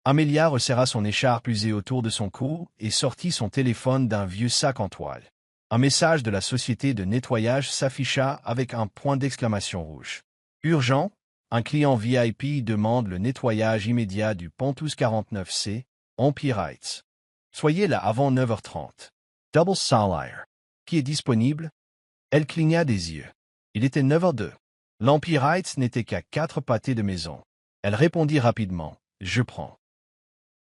Amelia resserra son écharpe usée autour de son cou et sortit son téléphone d'un vieux sac en toile. Un message de la société de nettoyage s'afficha avec un point d'exclamation rouge. Urgent, un client VIP demande le nettoyage immédiat du Pontouse 49C, Empire Heights. Soyez là avant 9h30. Double Salaire. Qui est disponible? Elle cligna des yeux. Il était 9h02. L'Empire Heights n'était qu'à 4 pâtés de maison. Elle répondit rapidement. Je prends.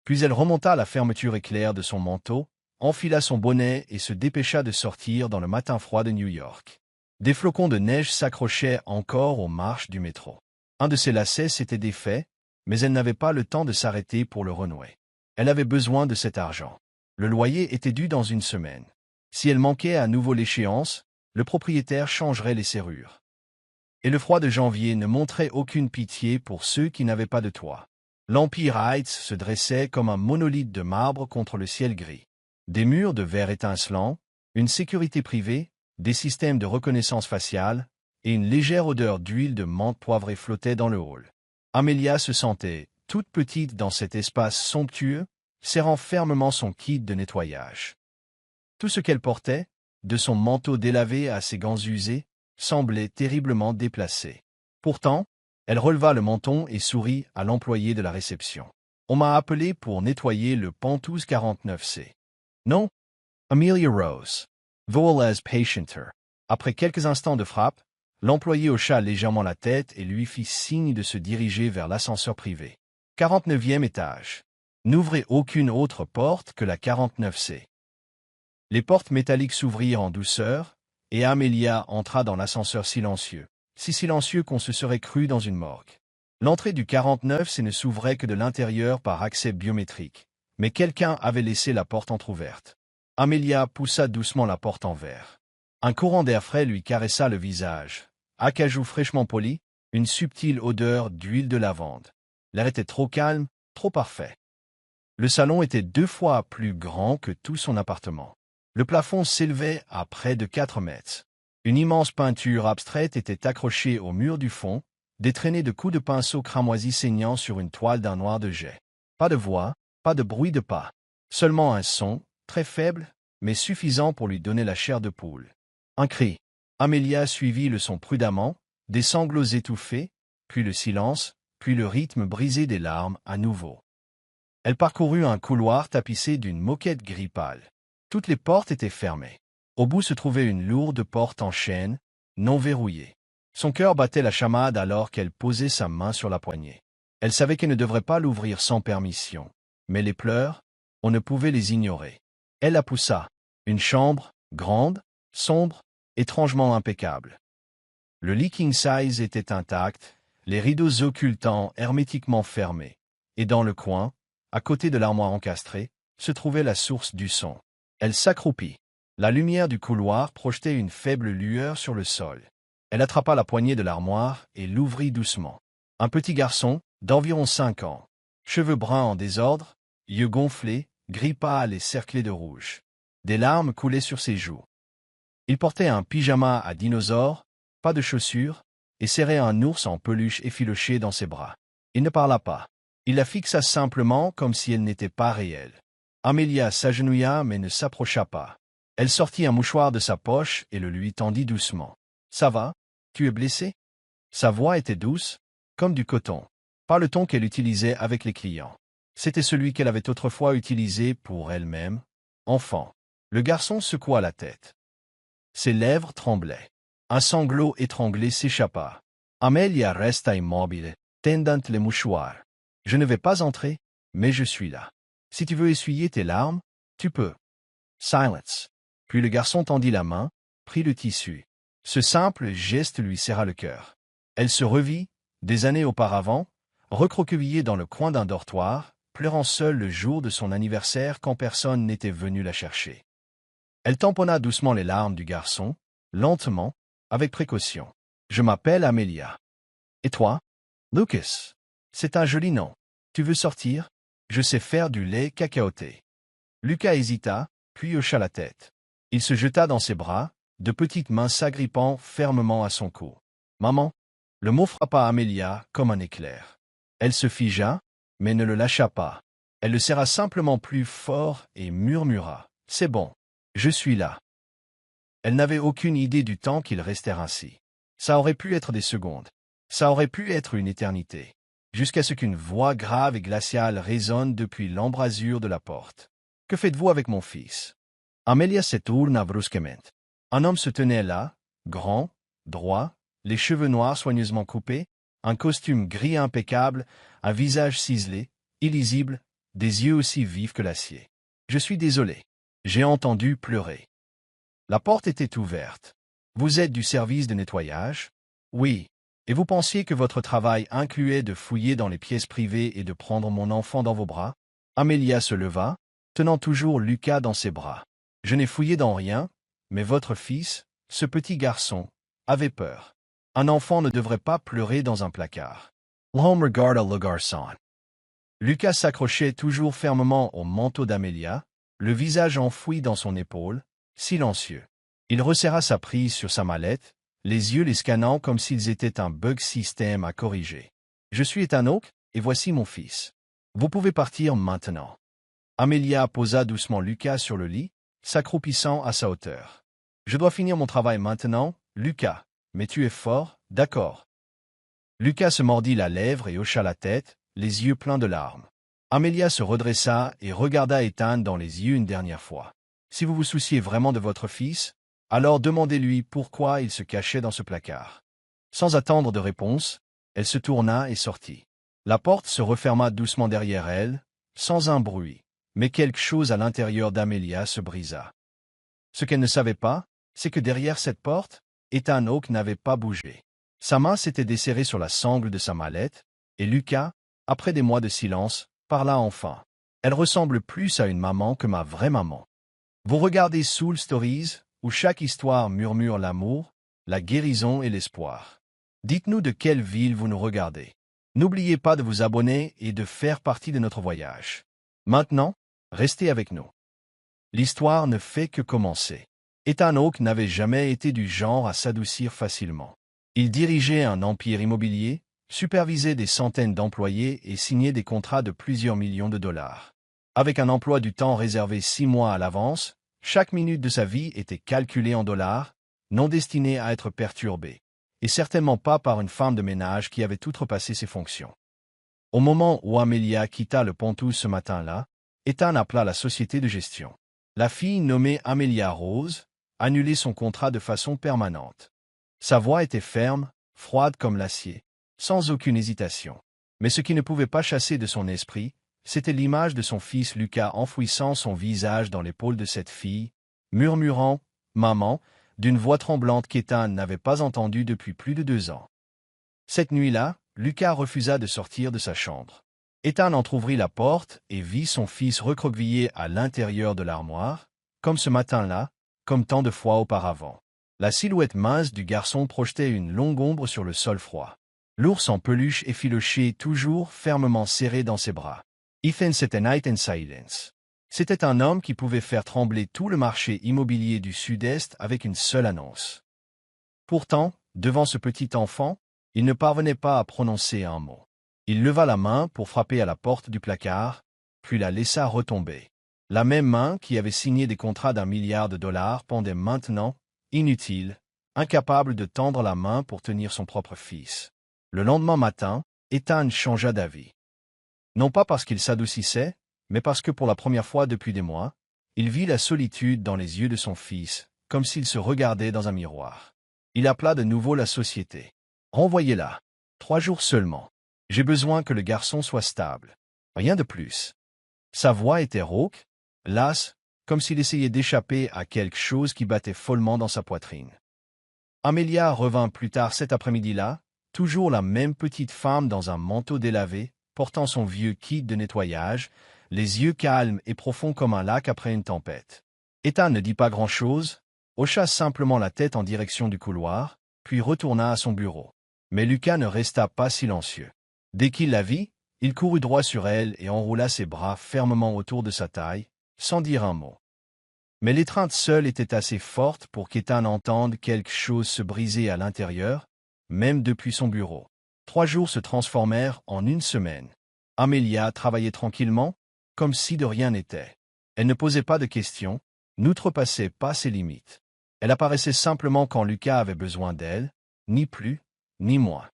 Puis elle remonta la fermeture éclair de son manteau, enfila son bonnet et se dépêcha de sortir dans le matin froid de New York. Des flocons de neige s'accrochaient encore aux marches du métro. Un de ses lacets s'était défait, mais elle n'avait pas le temps de s'arrêter pour le renouer. Elle avait besoin de cet argent. Le loyer était dû dans une semaine. Si elle manquait à nouveau l'échéance, le propriétaire changerait les serrures. Et le froid de janvier ne montrait aucune pitié pour ceux qui n'avaient pas de toit. L'Empire Heights se dressait comme un monolithe de marbre contre le ciel gris. Des murs de verre étincelant, une sécurité privée, des systèmes de reconnaissance faciale, et une légère odeur d'huile de menthe poivrée flottait dans le hall. Amelia se sentait, toute petite dans cet espace somptueux, serrant fermement son kit de nettoyage. Tout ce qu'elle portait, de son manteau délavé à ses gants usés, semblait terriblement déplacé. Pourtant, elle releva le menton et sourit à l'employé de la réception. « On m'a appelé pour nettoyer le Pontouse 49C. »« Non, Amelia Rose. Voles patienter. » Après quelques instants de frappe, l'employé hocha légèrement la tête et lui fit signe de se diriger vers l'ascenseur privé. 49e étage. N'ouvrez aucune autre porte que la 49C. Les portes métalliques s'ouvrirent en douceur, et Amelia entra dans l'ascenseur silencieux. Si silencieux qu'on se serait cru dans une morgue. L'entrée du 49C ne s'ouvrait que de l'intérieur par accès biométrique, mais quelqu'un avait laissé la porte entr'ouverte. Amelia poussa doucement la porte en verre. Un courant d'air frais lui caressa le visage. Acajou fraîchement poli, une subtile odeur d'huile de lavande. L'air était trop calme, trop parfait. Le salon était 2 fois plus grand que tout son appartement. Le plafond s'élevait à près de 4 mètres. Une immense peinture abstraite était accrochée au mur du fond, des traînées de coups de pinceau cramoisis saignant sur une toile d'un noir de jet. Pas de voix, pas de bruit de pas. Seulement un son, très faible, mais suffisant pour lui donner la chair de poule. Un cri. Amelia suivit le son prudemment, des sanglots étouffés, puis le silence, puis le rythme brisé des larmes à nouveau. Elle parcourut un couloir tapissé d'une moquette gris pâle. Toutes les portes étaient fermées. Au bout se trouvait une lourde porte en chêne, non verrouillée. Son cœur battait la chamade alors qu'elle posait sa main sur la poignée. Elle savait qu'elle ne devrait pas l'ouvrir sans permission. Mais les pleurs, on ne pouvait les ignorer. Elle la poussa. Une chambre, grande, sombre, étrangement impeccable. Le lit king size était intact, les rideaux occultants hermétiquement fermés. Et dans le coin, à côté de l'armoire encastrée, se trouvait la source du son. Elle s'accroupit. La lumière du couloir projetait une faible lueur sur le sol. Elle attrapa la poignée de l'armoire et l'ouvrit doucement. Un petit garçon, d'environ 5 ans. Cheveux bruns en désordre, yeux gonflés, gris pâle et cerclés de rouge. Des larmes coulaient sur ses joues. Il portait un pyjama à dinosaure, pas de chaussures, et serrait un ours en peluche effiloché dans ses bras. Il ne parla pas. Il la fixa simplement comme si elle n'était pas réelle. Amelia s'agenouilla mais ne s'approcha pas. Elle sortit un mouchoir de sa poche et le lui tendit doucement. « Ça va? Tu es blessé ?» Sa voix était douce, comme du coton. Pas le ton qu'elle utilisait avec les clients. C'était celui qu'elle avait autrefois utilisé pour elle-même, enfant. Le garçon secoua la tête. Ses lèvres tremblaient. Un sanglot étranglé s'échappa. Amelia resta immobile, tendant le mouchoir. « Je ne vais pas entrer, mais je suis là. Si tu veux essuyer tes larmes, tu peux. » Silence. Puis le garçon tendit la main, prit le tissu. Ce simple geste lui serra le cœur. Elle se revit, des années auparavant, recroquevillée dans le coin d'un dortoir, pleurant seule le jour de son anniversaire quand personne n'était venu la chercher. Elle tamponna doucement les larmes du garçon, lentement, avec précaution. « Je m'appelle Amelia. Et toi? »« Lucas. C'est un joli nom. Tu veux sortir? Je sais faire du lait cacaoté. » Lucas hésita, puis hocha la tête. Il se jeta dans ses bras, de petites mains s'agrippant fermement à son cou. « Maman ?» Le mot frappa Amelia comme un éclair. Elle se figea, mais ne le lâcha pas. Elle le serra simplement plus fort et murmura. « C'est bon. Je suis là. » Elle n'avait aucune idée du temps qu'ils restèrent ainsi. Ça aurait pu être des secondes. Ça aurait pu être une éternité. Jusqu'à ce qu'une voix grave et glaciale résonne depuis l'embrasure de la porte. « Que faites-vous avec mon fils ?» Amelia se tourna brusquement. Un homme se tenait là, grand, droit, les cheveux noirs soigneusement coupés, un costume gris impeccable, un visage ciselé, illisible, des yeux aussi vifs que l'acier. « Je suis désolé. J'ai entendu pleurer. » La porte était ouverte. « Vous êtes du service de nettoyage? » « Oui. Et vous pensiez que votre travail incluait de fouiller dans les pièces privées et de prendre mon enfant dans vos bras ?» Amelia se leva, tenant toujours Lucas dans ses bras. « Je n'ai fouillé dans rien, mais votre fils, ce petit garçon, avait peur. Un enfant ne devrait pas pleurer dans un placard. » L'homme regarda le garçon. Lucas s'accrochait toujours fermement au manteau d'Amelia, le visage enfoui dans son épaule, silencieux. Il resserra sa prise sur sa mallette, les yeux les scannant comme s'ils étaient un bug système à corriger. « Je suis Ethan Hawke, et voici mon fils. Vous pouvez partir maintenant. » Amelia posa doucement Lucas sur le lit, s'accroupissant à sa hauteur. « Je dois finir mon travail maintenant, Lucas, mais tu es fort, d'accord ?» Lucas se mordit la lèvre et hocha la tête, les yeux pleins de larmes. Amelia se redressa et regarda Ethan dans les yeux une dernière fois. « Si vous vous souciez vraiment de votre fils, alors demandez-lui pourquoi il se cachait dans ce placard. » Sans attendre de réponse, elle se tourna et sortit. La porte se referma doucement derrière elle, sans un bruit, mais quelque chose à l'intérieur d'Amelia se brisa. Ce qu'elle ne savait pas, c'est que derrière cette porte, Ethan Hawke n'avait pas bougé. Sa main s'était desserrée sur la sangle de sa mallette, et Lucas, après des mois de silence, parla enfin. « Elle ressemble plus à une maman que ma vraie maman. Vous regardez Soul Stories, où chaque histoire murmure l'amour, la guérison et l'espoir. Dites-nous de quelle ville vous nous regardez. N'oubliez pas de vous abonner et de faire partie de notre voyage. Maintenant, restez avec nous. L'histoire ne fait que commencer. » Ethan Hawke n'avait jamais été du genre à s'adoucir facilement. Il dirigeait un empire immobilier, supervisait des centaines d'employés et signait des contrats de plusieurs millions de dollars. Avec un emploi du temps réservé 6 mois à l'avance, chaque minute de sa vie était calculée en dollars, non destinée à être perturbée, et certainement pas par une femme de ménage qui avait outrepassé ses fonctions. Au moment où Amelia quitta le Pontouse ce matin-là, Ethan appela la société de gestion. La fille nommée Amelia Rose annulait son contrat de façon permanente. Sa voix était ferme, froide comme l'acier, sans aucune hésitation. Mais ce qui ne pouvait pas chasser de son esprit, c'était l'image de son fils Lucas enfouissant son visage dans l'épaule de cette fille, murmurant « Maman » d'une voix tremblante qu'Ethan n'avait pas entendue depuis plus de 2 ans. Cette nuit-là, Lucas refusa de sortir de sa chambre. Ethan entr'ouvrit la porte et vit son fils recroquevillé à l'intérieur de l'armoire, comme ce matin-là, comme tant de fois auparavant. La silhouette mince du garçon projetait une longue ombre sur le sol froid. L'ours en peluche effilochait toujours fermement serré dans ses bras. Ethan s'était night in silence. C'était un homme qui pouvait faire trembler tout le marché immobilier du Sud-Est avec une seule annonce. Pourtant, devant ce petit enfant, il ne parvenait pas à prononcer un mot. Il leva la main pour frapper à la porte du placard, puis la laissa retomber. La même main qui avait signé des contrats d'1 milliard de dollars pendait maintenant, inutile, incapable de tendre la main pour tenir son propre fils. Le lendemain matin, Ethan changea d'avis. Non pas parce qu'il s'adoucissait, mais parce que pour la première fois depuis des mois, il vit la solitude dans les yeux de son fils, comme s'il se regardait dans un miroir. Il appela de nouveau la société. « Renvoyez-la. 3 jours seulement. J'ai besoin que le garçon soit stable. Rien de plus. » Sa voix était rauque, lasse, comme s'il essayait d'échapper à quelque chose qui battait follement dans sa poitrine. Amelia revint plus tard cet après-midi-là, toujours la même petite femme dans un manteau délavé, portant son vieux kit de nettoyage, les yeux calmes et profonds comme un lac après une tempête. Ethan ne dit pas grand-chose, hocha simplement la tête en direction du couloir, puis retourna à son bureau. Mais Lucas ne resta pas silencieux. Dès qu'il la vit, il courut droit sur elle et enroula ses bras fermement autour de sa taille, sans dire un mot. Mais l'étreinte seule était assez forte pour qu'Ethan entende quelque chose se briser à l'intérieur, même depuis son bureau. 3 jours se transformèrent en 1 semaine. Amelia travaillait tranquillement, comme si de rien n'était. Elle ne posait pas de questions, n'outrepassait pas ses limites. Elle apparaissait simplement quand Lucas avait besoin d'elle, ni plus, ni moins.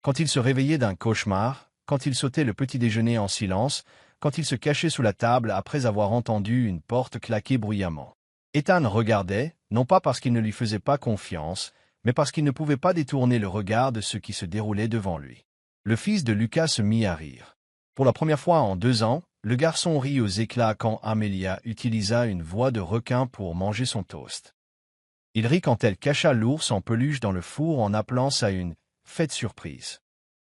Quand il se réveillait d'un cauchemar, quand il sautait le petit déjeuner en silence, quand il se cachait sous la table après avoir entendu une porte claquer bruyamment. Ethan regardait, non pas parce qu'il ne lui faisait pas confiance, mais parce qu'il ne pouvait pas détourner le regard de ce qui se déroulait devant lui. Le fils de Lucas se mit à rire. Pour la première fois en 2 ans, le garçon rit aux éclats quand Amelia utilisa une voix de requin pour manger son toast. Il rit quand elle cacha l'ours en peluche dans le four en appelant ça une « fête surprise ».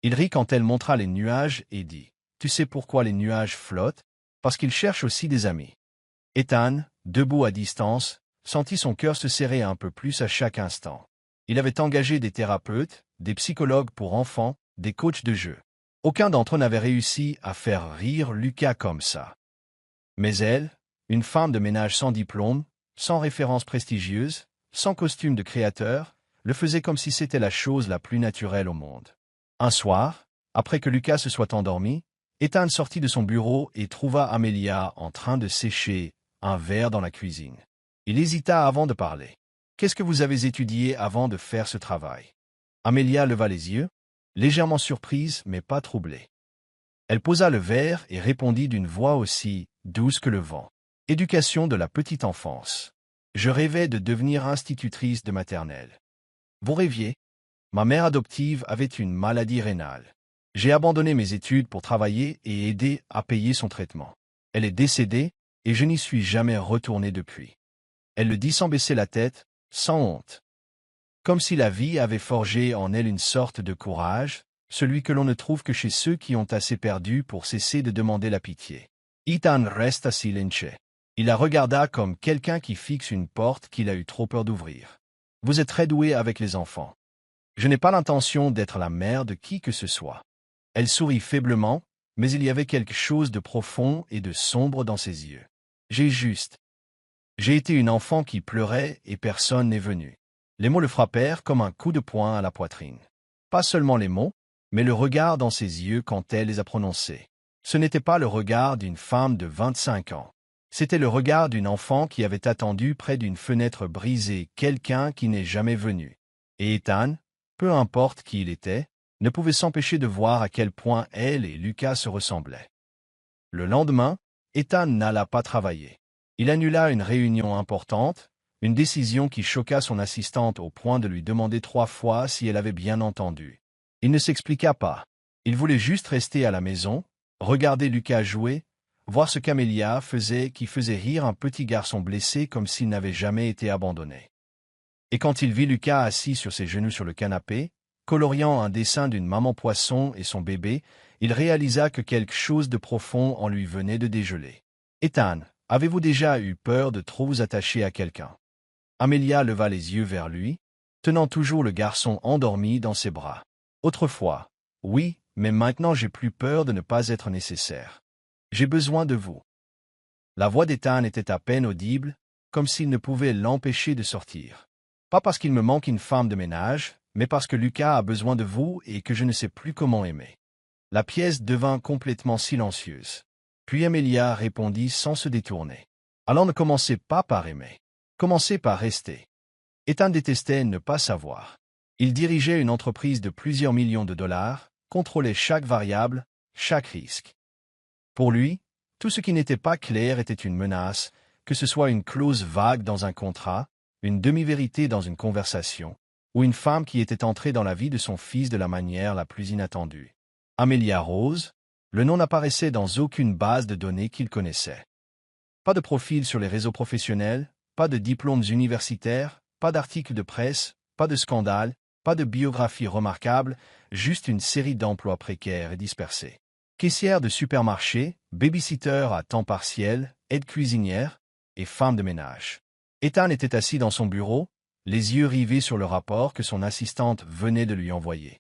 Il rit quand elle montra les nuages et dit « Tu sais pourquoi les nuages flottent? Parce qu'ils cherchent aussi des amis. » Ethan, debout à distance, sentit son cœur se serrer un peu plus à chaque instant. Il avait engagé des thérapeutes, des psychologues pour enfants, des coachs de jeu. Aucun d'entre eux n'avait réussi à faire rire Lucas comme ça. Mais elle, une femme de ménage sans diplôme, sans référence prestigieuse, sans costume de créateur, le faisait comme si c'était la chose la plus naturelle au monde. Un soir, après que Lucas se soit endormi, Ethan sortit de son bureau et trouva Amelia en train de sécher un verre dans la cuisine. Il hésita avant de parler. « Qu'est-ce que vous avez étudié avant de faire ce travail ?» Amelia leva les yeux, légèrement surprise mais pas troublée. Elle posa le verre et répondit d'une voix aussi douce que le vent. « Éducation de la petite enfance. Je rêvais de devenir institutrice de maternelle. » Vous rêviez? Ma mère adoptive avait une maladie rénale. J'ai abandonné mes études pour travailler et aider à payer son traitement. Elle est décédée et je n'y suis jamais retourné depuis. Elle le dit sans baisser la tête, sans honte. Comme si la vie avait forgé en elle une sorte de courage, celui que l'on ne trouve que chez ceux qui ont assez perdu pour cesser de demander la pitié. Ethan resta silencieux. Il la regarda comme quelqu'un qui fixe une porte qu'il a eu trop peur d'ouvrir. « Vous êtes très doué avec les enfants. Je n'ai pas l'intention d'être la mère de qui que ce soit. » Elle sourit faiblement, mais il y avait quelque chose de profond et de sombre dans ses yeux. « J'ai été une enfant qui pleurait et personne n'est venu. » Les mots le frappèrent comme un coup de poing à la poitrine. Pas seulement les mots, mais le regard dans ses yeux quand elle les a prononcés. Ce n'était pas le regard d'une femme de 25 ans. C'était le regard d'une enfant qui avait attendu près d'une fenêtre brisée quelqu'un qui n'est jamais venu. Et Ethan, peu importe qui il était, ne pouvait s'empêcher de voir à quel point elle et Lucas se ressemblaient. Le lendemain, Ethan n'alla pas travailler. Il annula une réunion importante, une décision qui choqua son assistante au point de lui demander 3 fois si elle avait bien entendu. Il ne s'expliqua pas. Il voulait juste rester à la maison, regarder Lucas jouer, voir ce qu'Amelia faisait qui faisait rire un petit garçon blessé comme s'il n'avait jamais été abandonné. Et quand il vit Lucas assis sur ses genoux sur le canapé, coloriant un dessin d'une maman poisson et son bébé, il réalisa que quelque chose de profond en lui venait de dégeler. « Ethan, avez-vous déjà eu peur de trop vous attacher à quelqu'un ?» Amelia leva les yeux vers lui, tenant toujours le garçon endormi dans ses bras. « Autrefois, oui, mais maintenant j'ai plus peur de ne pas être nécessaire. J'ai besoin de vous. » La voix d'Ethan était à peine audible, comme s'il ne pouvait l'empêcher de sortir. « Pas parce qu'il me manque une femme de ménage, mais parce que Lucas a besoin de vous et que je ne sais plus comment aimer. » La pièce devint complètement silencieuse. Puis Amelia répondit sans se détourner. « Alors ne commencez pas par aimer. Commencez par rester. » Ethan détestait ne pas savoir. Il dirigeait une entreprise de plusieurs millions de dollars, contrôlait chaque variable, chaque risque. Pour lui, tout ce qui n'était pas clair était une menace, que ce soit une clause vague dans un contrat, une demi-vérité dans une conversation, ou une femme qui était entrée dans la vie de son fils de la manière la plus inattendue. Amelia Rose, le nom n'apparaissait dans aucune base de données qu'il connaissait. Pas de profil sur les réseaux professionnels, pas de diplômes universitaires, pas d'articles de presse, pas de scandale, pas de biographie remarquable, juste une série d'emplois précaires et dispersés. Caissière de supermarché, babysitter à temps partiel, aide cuisinière et femme de ménage. Ethan était assis dans son bureau, les yeux rivés sur le rapport que son assistante venait de lui envoyer.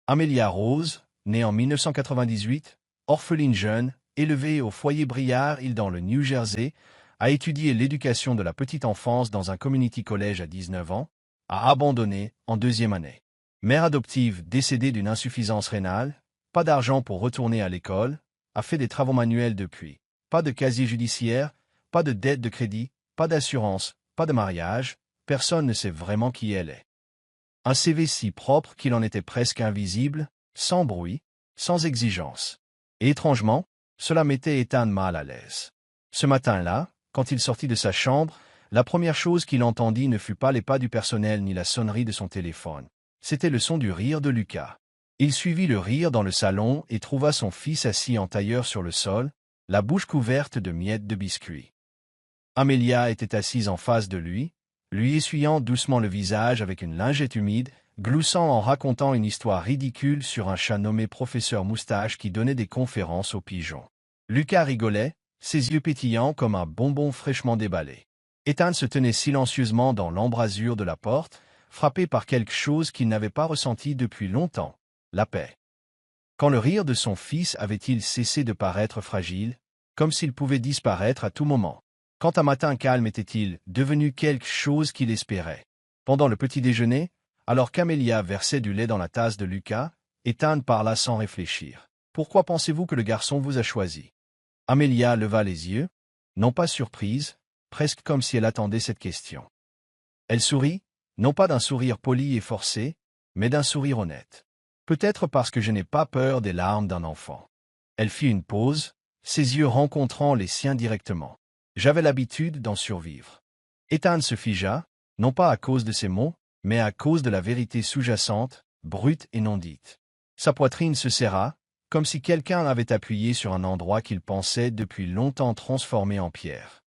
Amelia Rose, née en 1998, orpheline jeune, élevée au foyer Briar Hill dans le New Jersey, a étudié l'éducation de la petite enfance dans un community college à 19 ans, a abandonné en 2e année. Mère adoptive décédée d'une insuffisance rénale, pas d'argent pour retourner à l'école, a fait des travaux manuels depuis, pas de casier judiciaire, pas de dette de crédit, pas d'assurance, pas de mariage, personne ne sait vraiment qui elle est. Un CV si propre qu'il en était presque invisible, sans bruit, sans exigence. Et étrangement, cela mettait Ethan mal à l'aise. Ce matin-là, quand il sortit de sa chambre, la première chose qu'il entendit ne fut pas les pas du personnel ni la sonnerie de son téléphone. C'était le son du rire de Lucas. Il suivit le rire dans le salon et trouva son fils assis en tailleur sur le sol, la bouche couverte de miettes de biscuits. Amelia était assise en face de lui essuyant doucement le visage avec une lingette humide, gloussant en racontant une histoire ridicule sur un chat nommé Professeur Moustache qui donnait des conférences aux pigeons. Lucas rigolait, ses yeux pétillants comme un bonbon fraîchement déballé. Ethan se tenait silencieusement dans l'embrasure de la porte, frappé par quelque chose qu'il n'avait pas ressenti depuis longtemps, la paix. Quand le rire de son fils avait-il cessé de paraître fragile, comme s'il pouvait disparaître à tout moment? Quand un matin calme était-il devenu quelque chose qu'il espérait? Pendant le petit déjeuner, alors qu'Amelia versait du lait dans la tasse de Lucas, Ethan parla sans réfléchir. « Pourquoi pensez-vous que le garçon vous a choisi ?» Amelia leva les yeux, non pas surprise, presque comme si elle attendait cette question. Elle sourit, non pas d'un sourire poli et forcé, mais d'un sourire honnête. « Peut-être parce que je n'ai pas peur des larmes d'un enfant. » Elle fit une pause, ses yeux rencontrant les siens directement. J'avais l'habitude d'en survivre. Ethan se figea, non pas à cause de ses mots, mais à cause de la vérité sous-jacente, brute et non dite. Sa poitrine se serra, comme si quelqu'un avait appuyé sur un endroit qu'il pensait depuis longtemps transformé en pierre.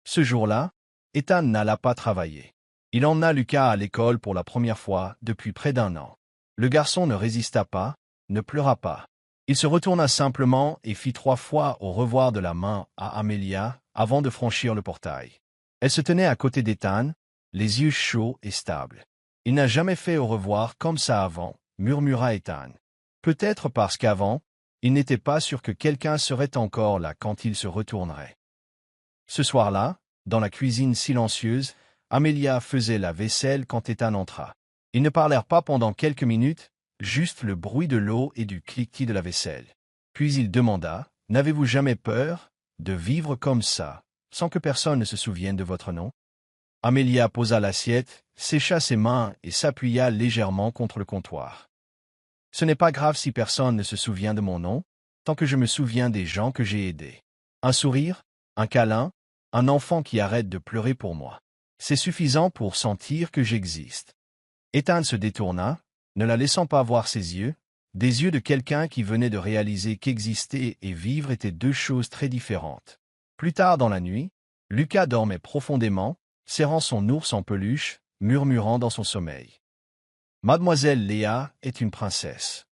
Ce jour-là, Ethan n'alla pas travailler. Il emmena Lucas à l'école pour la première fois depuis près d'1 an. Le garçon ne résista pas, ne pleura pas. Il se retourna simplement et fit 3 fois au revoir de la main à Amelia avant de franchir le portail. Elle se tenait à côté d'Ethan, les yeux chauds et stables. « Il n'a jamais fait au revoir comme ça avant, » murmura Ethan. Peut-être parce qu'avant, il n'était pas sûr que quelqu'un serait encore là quand il se retournerait. Ce soir-là, dans la cuisine silencieuse, Amelia faisait la vaisselle quand Ethan entra. Ils ne parlèrent pas pendant quelques minutes, juste le bruit de l'eau et du cliquetis de la vaisselle. Puis il demanda, « N'avez-vous jamais peur de vivre comme ça, sans que personne ne se souvienne de votre nom ?» Amelia posa l'assiette, sécha ses mains et s'appuya légèrement contre le comptoir. « Ce n'est pas grave si personne ne se souvient de mon nom, tant que je me souviens des gens que j'ai aidés. Un sourire, un câlin, un enfant qui arrête de pleurer pour moi. C'est suffisant pour sentir que j'existe. » Ethan se détourna, ne la laissant pas voir ses yeux, des yeux de quelqu'un qui venait de réaliser qu'exister et vivre étaient 2 choses très différentes. Plus tard dans la nuit, Lucas dormait profondément, serrant son ours en peluche, murmurant dans son sommeil. « Mademoiselle Léa est une princesse. »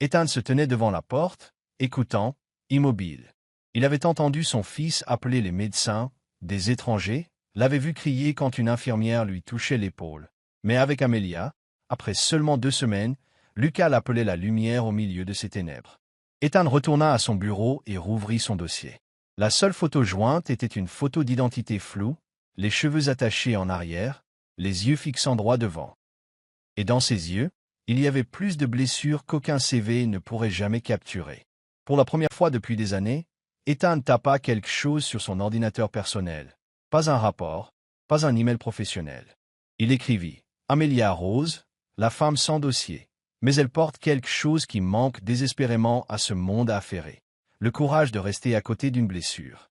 Ethan se tenait devant la porte, écoutant, immobile. Il avait entendu son fils appeler les médecins, des étrangers, l'avait vu crier quand une infirmière lui touchait l'épaule. Mais avec Amelia, après seulement 2 semaines, Lucas l'appelait la lumière au milieu de ses ténèbres. Ethan retourna à son bureau et rouvrit son dossier. La seule photo jointe était une photo d'identité floue, les cheveux attachés en arrière, les yeux fixant droit devant. Et dans ses yeux, il y avait plus de blessures qu'aucun CV ne pourrait jamais capturer. Pour la première fois depuis des années, Ethan tapa quelque chose sur son ordinateur personnel. Pas un rapport, pas un email professionnel. Il écrivit « Amelia Rose, la femme sans dossier. Mais elle porte quelque chose qui manque désespérément à ce monde affairé. Le courage de rester à côté d'une blessure. »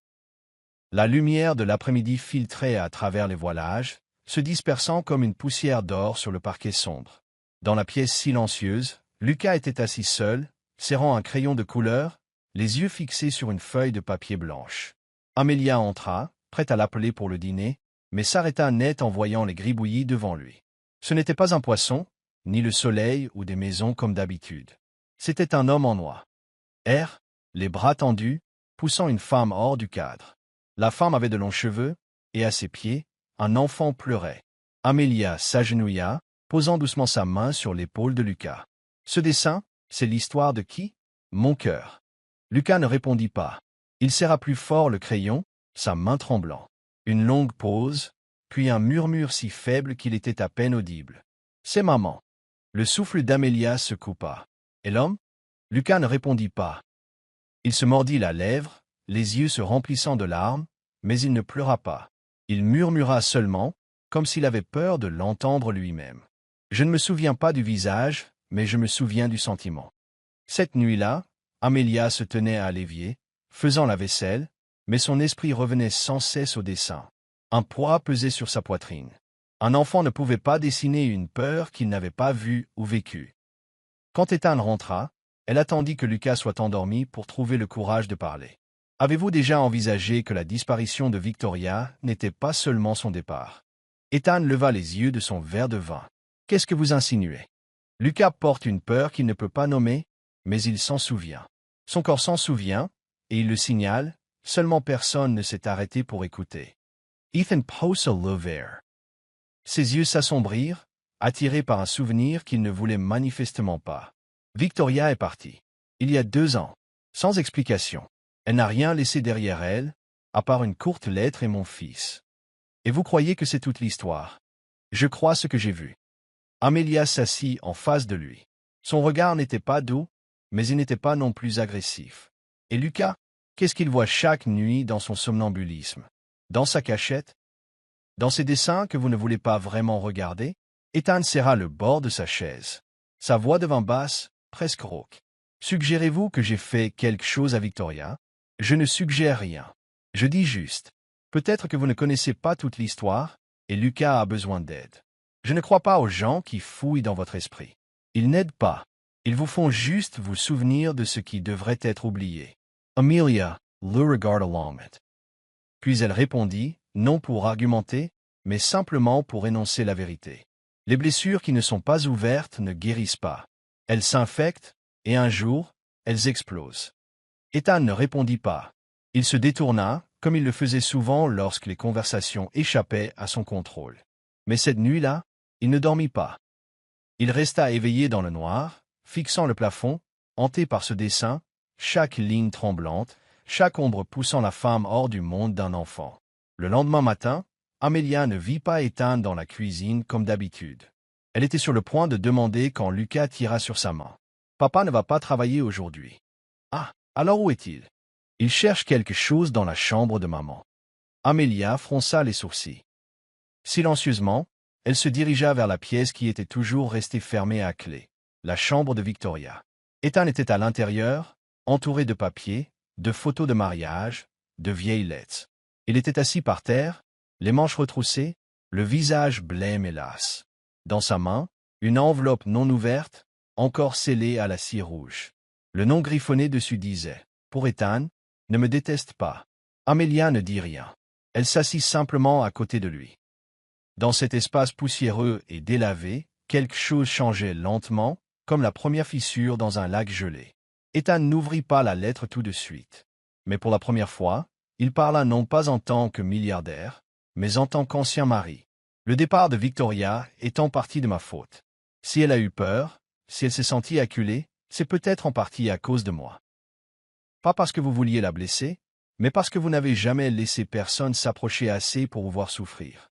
La lumière de l'après-midi filtrait à travers les voilages, se dispersant comme une poussière d'or sur le parquet sombre. Dans la pièce silencieuse, Lucas était assis seul, serrant un crayon de couleur, les yeux fixés sur une feuille de papier blanche. Amelia entra, prête à l'appeler pour le dîner, mais s'arrêta net en voyant les gribouillis devant lui. Ce n'était pas un poisson, ni le soleil ou des maisons comme d'habitude. C'était un homme en noix. Les bras tendus, poussant une femme hors du cadre. La femme avait de longs cheveux, et à ses pieds, un enfant pleurait. Amelia s'agenouilla, posant doucement sa main sur l'épaule de Lucas. « Ce dessin, c'est l'histoire de qui ? Mon cœur. » Lucas ne répondit pas. Il serra plus fort le crayon, sa main tremblant. Une longue pause, puis un murmure si faible qu'il était à peine audible. « C'est maman. » Le souffle d'Amelia se coupa. « Et l'homme ? Lucas ne répondit pas. Il se mordit la lèvre, les yeux se remplissant de larmes, mais il ne pleura pas. Il murmura seulement, comme s'il avait peur de l'entendre lui-même. Je ne me souviens pas du visage, mais je me souviens du sentiment. Cette nuit-là, Amelia se tenait à l'évier, faisant la vaisselle, mais son esprit revenait sans cesse au dessin. Un poids pesait sur sa poitrine. Un enfant ne pouvait pas dessiner une peur qu'il n'avait pas vue ou vécue. Quand Ethan rentra, elle attendit que Lucas soit endormi pour trouver le courage de parler. « Avez-vous déjà envisagé que la disparition de Victoria n'était pas seulement son départ ?» Ethan leva les yeux de son verre de vin. « Qu'est-ce que vous insinuez ?» Lucas porte une peur qu'il ne peut pas nommer, mais il s'en souvient. Son corps s'en souvient, et il le signale, seulement personne ne s'est arrêté pour écouter. Ethan poussa le verre. Ses yeux s'assombrirent, attirés par un souvenir qu'il ne voulait manifestement pas. Victoria est partie. Il y a 2 ans. Sans explication. Elle n'a rien laissé derrière elle, à part une courte lettre et mon fils. Et vous croyez que c'est toute l'histoire? Je crois ce que j'ai vu. Amelia s'assit en face de lui. Son regard n'était pas doux, mais il n'était pas non plus agressif. Et Lucas, qu'est-ce qu'il voit chaque nuit dans son somnambulisme? Dans sa cachette? Dans ces dessins que vous ne voulez pas vraiment regarder? Ethan serra le bord de sa chaise. Sa voix devint basse, presque rauque. Suggérez-vous que j'ai fait quelque chose à Victoria? Je ne suggère rien. Je dis juste. Peut-être que vous ne connaissez pas toute l'histoire, et Lucas a besoin d'aide. Je ne crois pas aux gens qui fouillent dans votre esprit. Ils n'aident pas. Ils vous font juste vous souvenir de ce qui devrait être oublié. Amelia le regarda longtemps. Puis elle répondit, non pour argumenter, mais simplement pour énoncer la vérité. Les blessures qui ne sont pas ouvertes ne guérissent pas. Elles s'infectent, et un jour, elles explosent. Ethan ne répondit pas. Il se détourna, comme il le faisait souvent lorsque les conversations échappaient à son contrôle. Mais cette nuit-là, il ne dormit pas. Il resta éveillé dans le noir, fixant le plafond, hanté par ce dessin, chaque ligne tremblante, chaque ombre poussant la femme hors du monde d'un enfant. Le lendemain matin, Amelia ne vit pas Ethan dans la cuisine comme d'habitude. Elle était sur le point de demander quand Lucas tira sur sa main. « Papa ne va pas travailler aujourd'hui. »« Ah, alors où est-il ?»« Il cherche quelque chose dans la chambre de maman. » Amelia fronça les sourcils. Silencieusement, elle se dirigea vers la pièce qui était toujours restée fermée à clé, la chambre de Victoria. Ethan était à l'intérieur, entouré de papiers, de photos de mariage, de vieilles lettres. Il était assis par terre, les manches retroussées, le visage blême et las. Dans sa main, une enveloppe non ouverte, encore scellée à la cire rouge. Le nom griffonné dessus disait « Pour Ethan, ne me déteste pas ». Amelia ne dit rien. Elle s'assit simplement à côté de lui. Dans cet espace poussiéreux et délavé, quelque chose changeait lentement, comme la première fissure dans un lac gelé. Ethan n'ouvrit pas la lettre tout de suite. Mais pour la première fois, il parla non pas en tant que milliardaire, mais en tant qu'ancien mari. Le départ de Victoria est en partie de ma faute. Si elle a eu peur, si elle s'est sentie acculée, c'est peut-être en partie à cause de moi. Pas parce que vous vouliez la blesser, mais parce que vous n'avez jamais laissé personne s'approcher assez pour vous voir souffrir.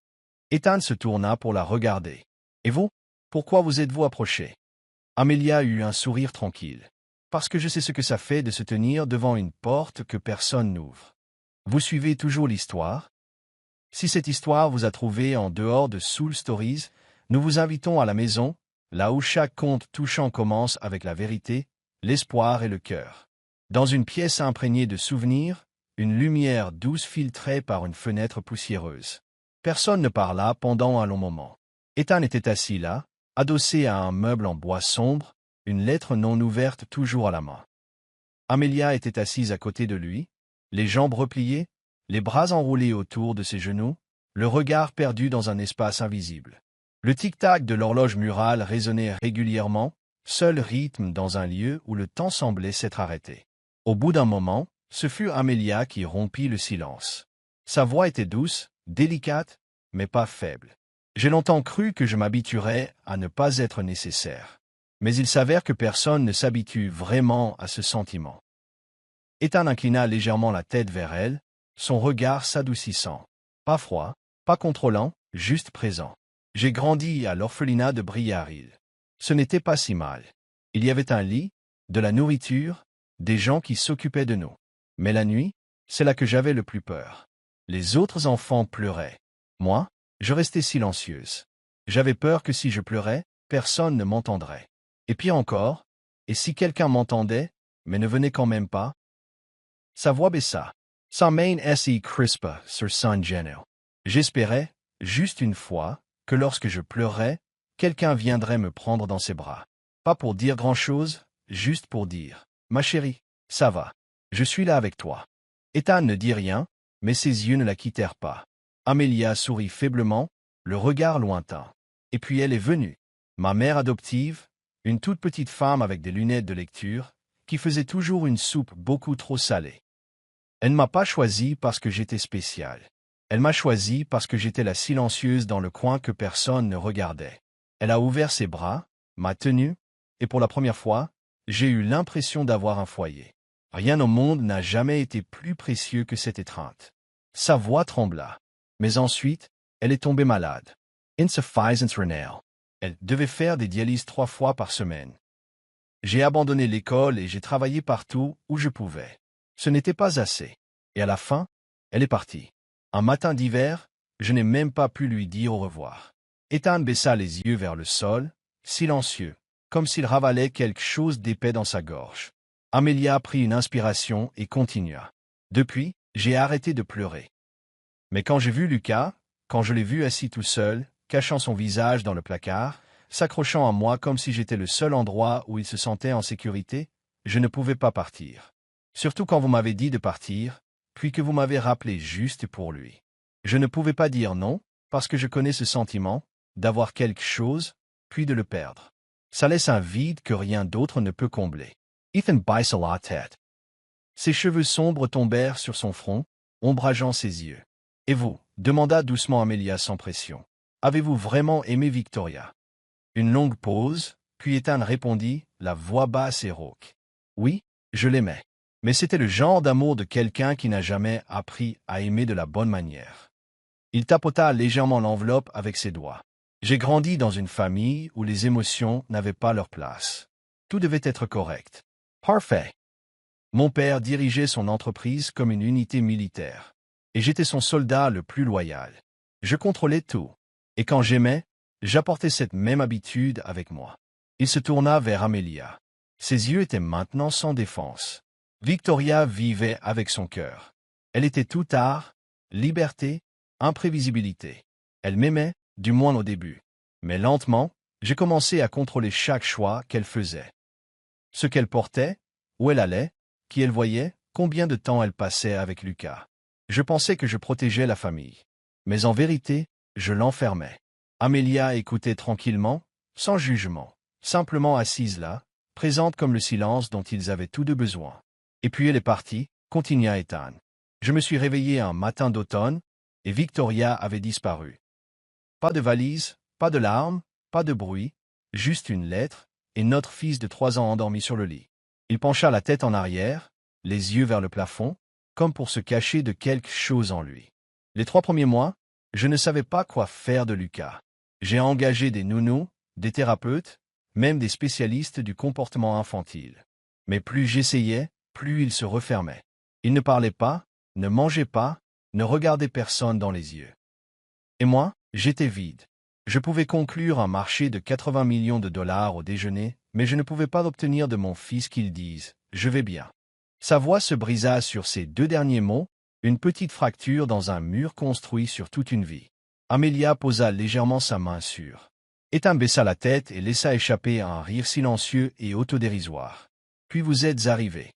Ethan se tourna pour la regarder. « Et vous? Pourquoi vous êtes-vous approché ?» Amelia eut un sourire tranquille. « Parce que je sais ce que ça fait de se tenir devant une porte que personne n'ouvre. Vous suivez toujours l'histoire? Si cette histoire vous a trouvé en dehors de Soul Stories, nous vous invitons à la maison, là où chaque conte touchant commence avec la vérité, l'espoir et le cœur. Dans une pièce imprégnée de souvenirs, une lumière douce filtrée par une fenêtre poussiéreuse. Personne ne parla pendant un long moment. Ethan était assis là, adossé à un meuble en bois sombre, une lettre non ouverte toujours à la main. Amelia était assise à côté de lui, les jambes repliées, les bras enroulés autour de ses genoux, le regard perdu dans un espace invisible. Le tic-tac de l'horloge murale résonnait régulièrement, seul rythme dans un lieu où le temps semblait s'être arrêté. Au bout d'un moment, ce fut Amelia qui rompit le silence. Sa voix était douce, délicate, mais pas faible. J'ai longtemps cru que je m'habituerais à ne pas être nécessaire. Mais il s'avère que personne ne s'habitue vraiment à ce sentiment. Ethan inclina légèrement la tête vers elle, son regard s'adoucissant. Pas froid, pas contrôlant, juste présent. J'ai grandi à l'orphelinat de Briarhill. Ce n'était pas si mal. Il y avait un lit, de la nourriture, des gens qui s'occupaient de nous. Mais la nuit, c'est là que j'avais le plus peur. Les autres enfants pleuraient. Moi, je restais silencieuse. J'avais peur que si je pleurais, personne ne m'entendrait. Et pire encore, et si quelqu'un m'entendait, mais ne venait quand même pas? Sa voix baissa. Sa main se crispa sur son genou. J'espérais, juste une fois, que lorsque je pleurais, quelqu'un viendrait me prendre dans ses bras. Pas pour dire grand-chose, juste pour dire « Ma chérie, ça va. Je suis là avec toi. » Ethan ne dit rien, mais ses yeux ne la quittèrent pas. Amelia sourit faiblement, le regard lointain. Et puis elle est venue. Ma mère adoptive, une toute petite femme avec des lunettes de lecture, qui faisait toujours une soupe beaucoup trop salée. Elle ne m'a pas choisi parce que j'étais spéciale. Elle m'a choisi parce que j'étais la silencieuse dans le coin que personne ne regardait. Elle a ouvert ses bras, m'a tenu, et pour la première fois, j'ai eu l'impression d'avoir un foyer. Rien au monde n'a jamais été plus précieux que cette étreinte. Sa voix trembla. Mais ensuite, elle est tombée malade. Insuffisance rénale. Elle devait faire des dialyses 3 fois par semaine. J'ai abandonné l'école et j'ai travaillé partout où je pouvais. Ce n'était pas assez. Et à la fin, elle est partie. Un matin d'hiver, je n'ai même pas pu lui dire au revoir. Ethan baissa les yeux vers le sol, silencieux, comme s'il ravalait quelque chose d'épais dans sa gorge. Amelia prit une inspiration et continua. Depuis, j'ai arrêté de pleurer. Mais quand j'ai vu Lucas, quand je l'ai vu assis tout seul, cachant son visage dans le placard, s'accrochant à moi comme si j'étais le seul endroit où il se sentait en sécurité, je ne pouvais pas partir. Surtout quand vous m'avez dit de partir, puis que vous m'avez rappelé juste pour lui. Je ne pouvais pas dire non, parce que je connais ce sentiment, d'avoir quelque chose, puis de le perdre. Ça laisse un vide que rien d'autre ne peut combler. Ethan baissa la tête. Ses cheveux sombres tombèrent sur son front, ombrageant ses yeux. « Et vous ?» demanda doucement Amelia sans pression. « Avez-vous vraiment aimé Victoria ?» Une longue pause, puis Ethan répondit, la voix basse et rauque. « Oui, je l'aimais. Mais c'était le genre d'amour de quelqu'un qui n'a jamais appris à aimer de la bonne manière. » Il tapota légèrement l'enveloppe avec ses doigts. « J'ai grandi dans une famille où les émotions n'avaient pas leur place. Tout devait être correct. Parfait. Mon père dirigeait son entreprise comme une unité militaire. Et j'étais son soldat le plus loyal. Je contrôlais tout. Et quand j'aimais, j'apportais cette même habitude avec moi. » Il se tourna vers Amelia. Ses yeux étaient maintenant sans défense. Victoria vivait avec son cœur. Elle était tout art, liberté, imprévisibilité. Elle m'aimait, du moins au début. Mais lentement, j'ai commencé à contrôler chaque choix qu'elle faisait. Ce qu'elle portait, où elle allait, qui elle voyait, combien de temps elle passait avec Lucas. Je pensais que je protégeais la famille. Mais en vérité, je l'enfermais. Amelia écoutait tranquillement, sans jugement, simplement assise là, présente comme le silence dont ils avaient tous deux besoin. Et puis elle est partie, continua Ethan. Je me suis réveillé un matin d'automne, et Victoria avait disparu. Pas de valise, pas de larmes, pas de bruit, juste une lettre, et notre fils de 3 ans endormi sur le lit. Il pencha la tête en arrière, les yeux vers le plafond, comme pour se cacher de quelque chose en lui. Les 3 premiers mois, je ne savais pas quoi faire de Lucas. J'ai engagé des nounous, des thérapeutes, même des spécialistes du comportement infantile. Mais plus j'essayais, plus il se refermait. Il ne parlait pas, ne mangeait pas, ne regardait personne dans les yeux. Et moi, j'étais vide. Je pouvais conclure un marché de 80 millions de dollars au déjeuner, mais je ne pouvais pas obtenir de mon fils qu'il dise « Je vais bien ». Sa voix se brisa sur ces 2 derniers mots, une petite fracture dans un mur construit sur toute une vie. Amelia posa légèrement sa main sur. Ethan baissa la tête et laissa échapper un rire silencieux et autodérisoire. « Puis vous êtes arrivé. »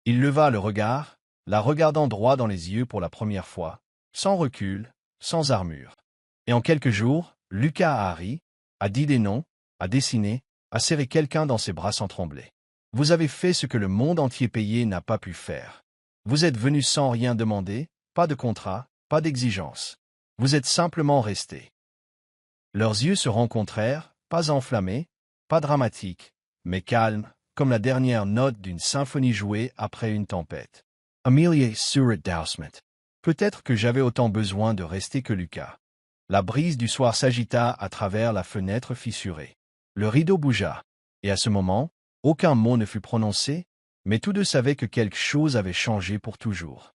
Il leva le regard, la regardant droit dans les yeux pour la première fois, sans recul, sans armure. Et en quelques jours, Lucas a ri, a dit des noms, a dessiné, a serré quelqu'un dans ses bras sans trembler. Vous avez fait ce que le monde entier payé n'a pas pu faire. Vous êtes venu sans rien demander, pas de contrat, pas d'exigence. Vous êtes simplement resté. Leurs yeux se rencontrèrent, pas enflammés, pas dramatiques, mais calmes, comme la dernière note d'une symphonie jouée après une tempête. Amelia sourit doucement. Peut-être que j'avais autant besoin de rester que Lucas. La brise du soir s'agita à travers la fenêtre fissurée. Le rideau bougea, et à ce moment, Aucun mot ne fut prononcé, mais tous deux savaient que quelque chose avait changé pour toujours.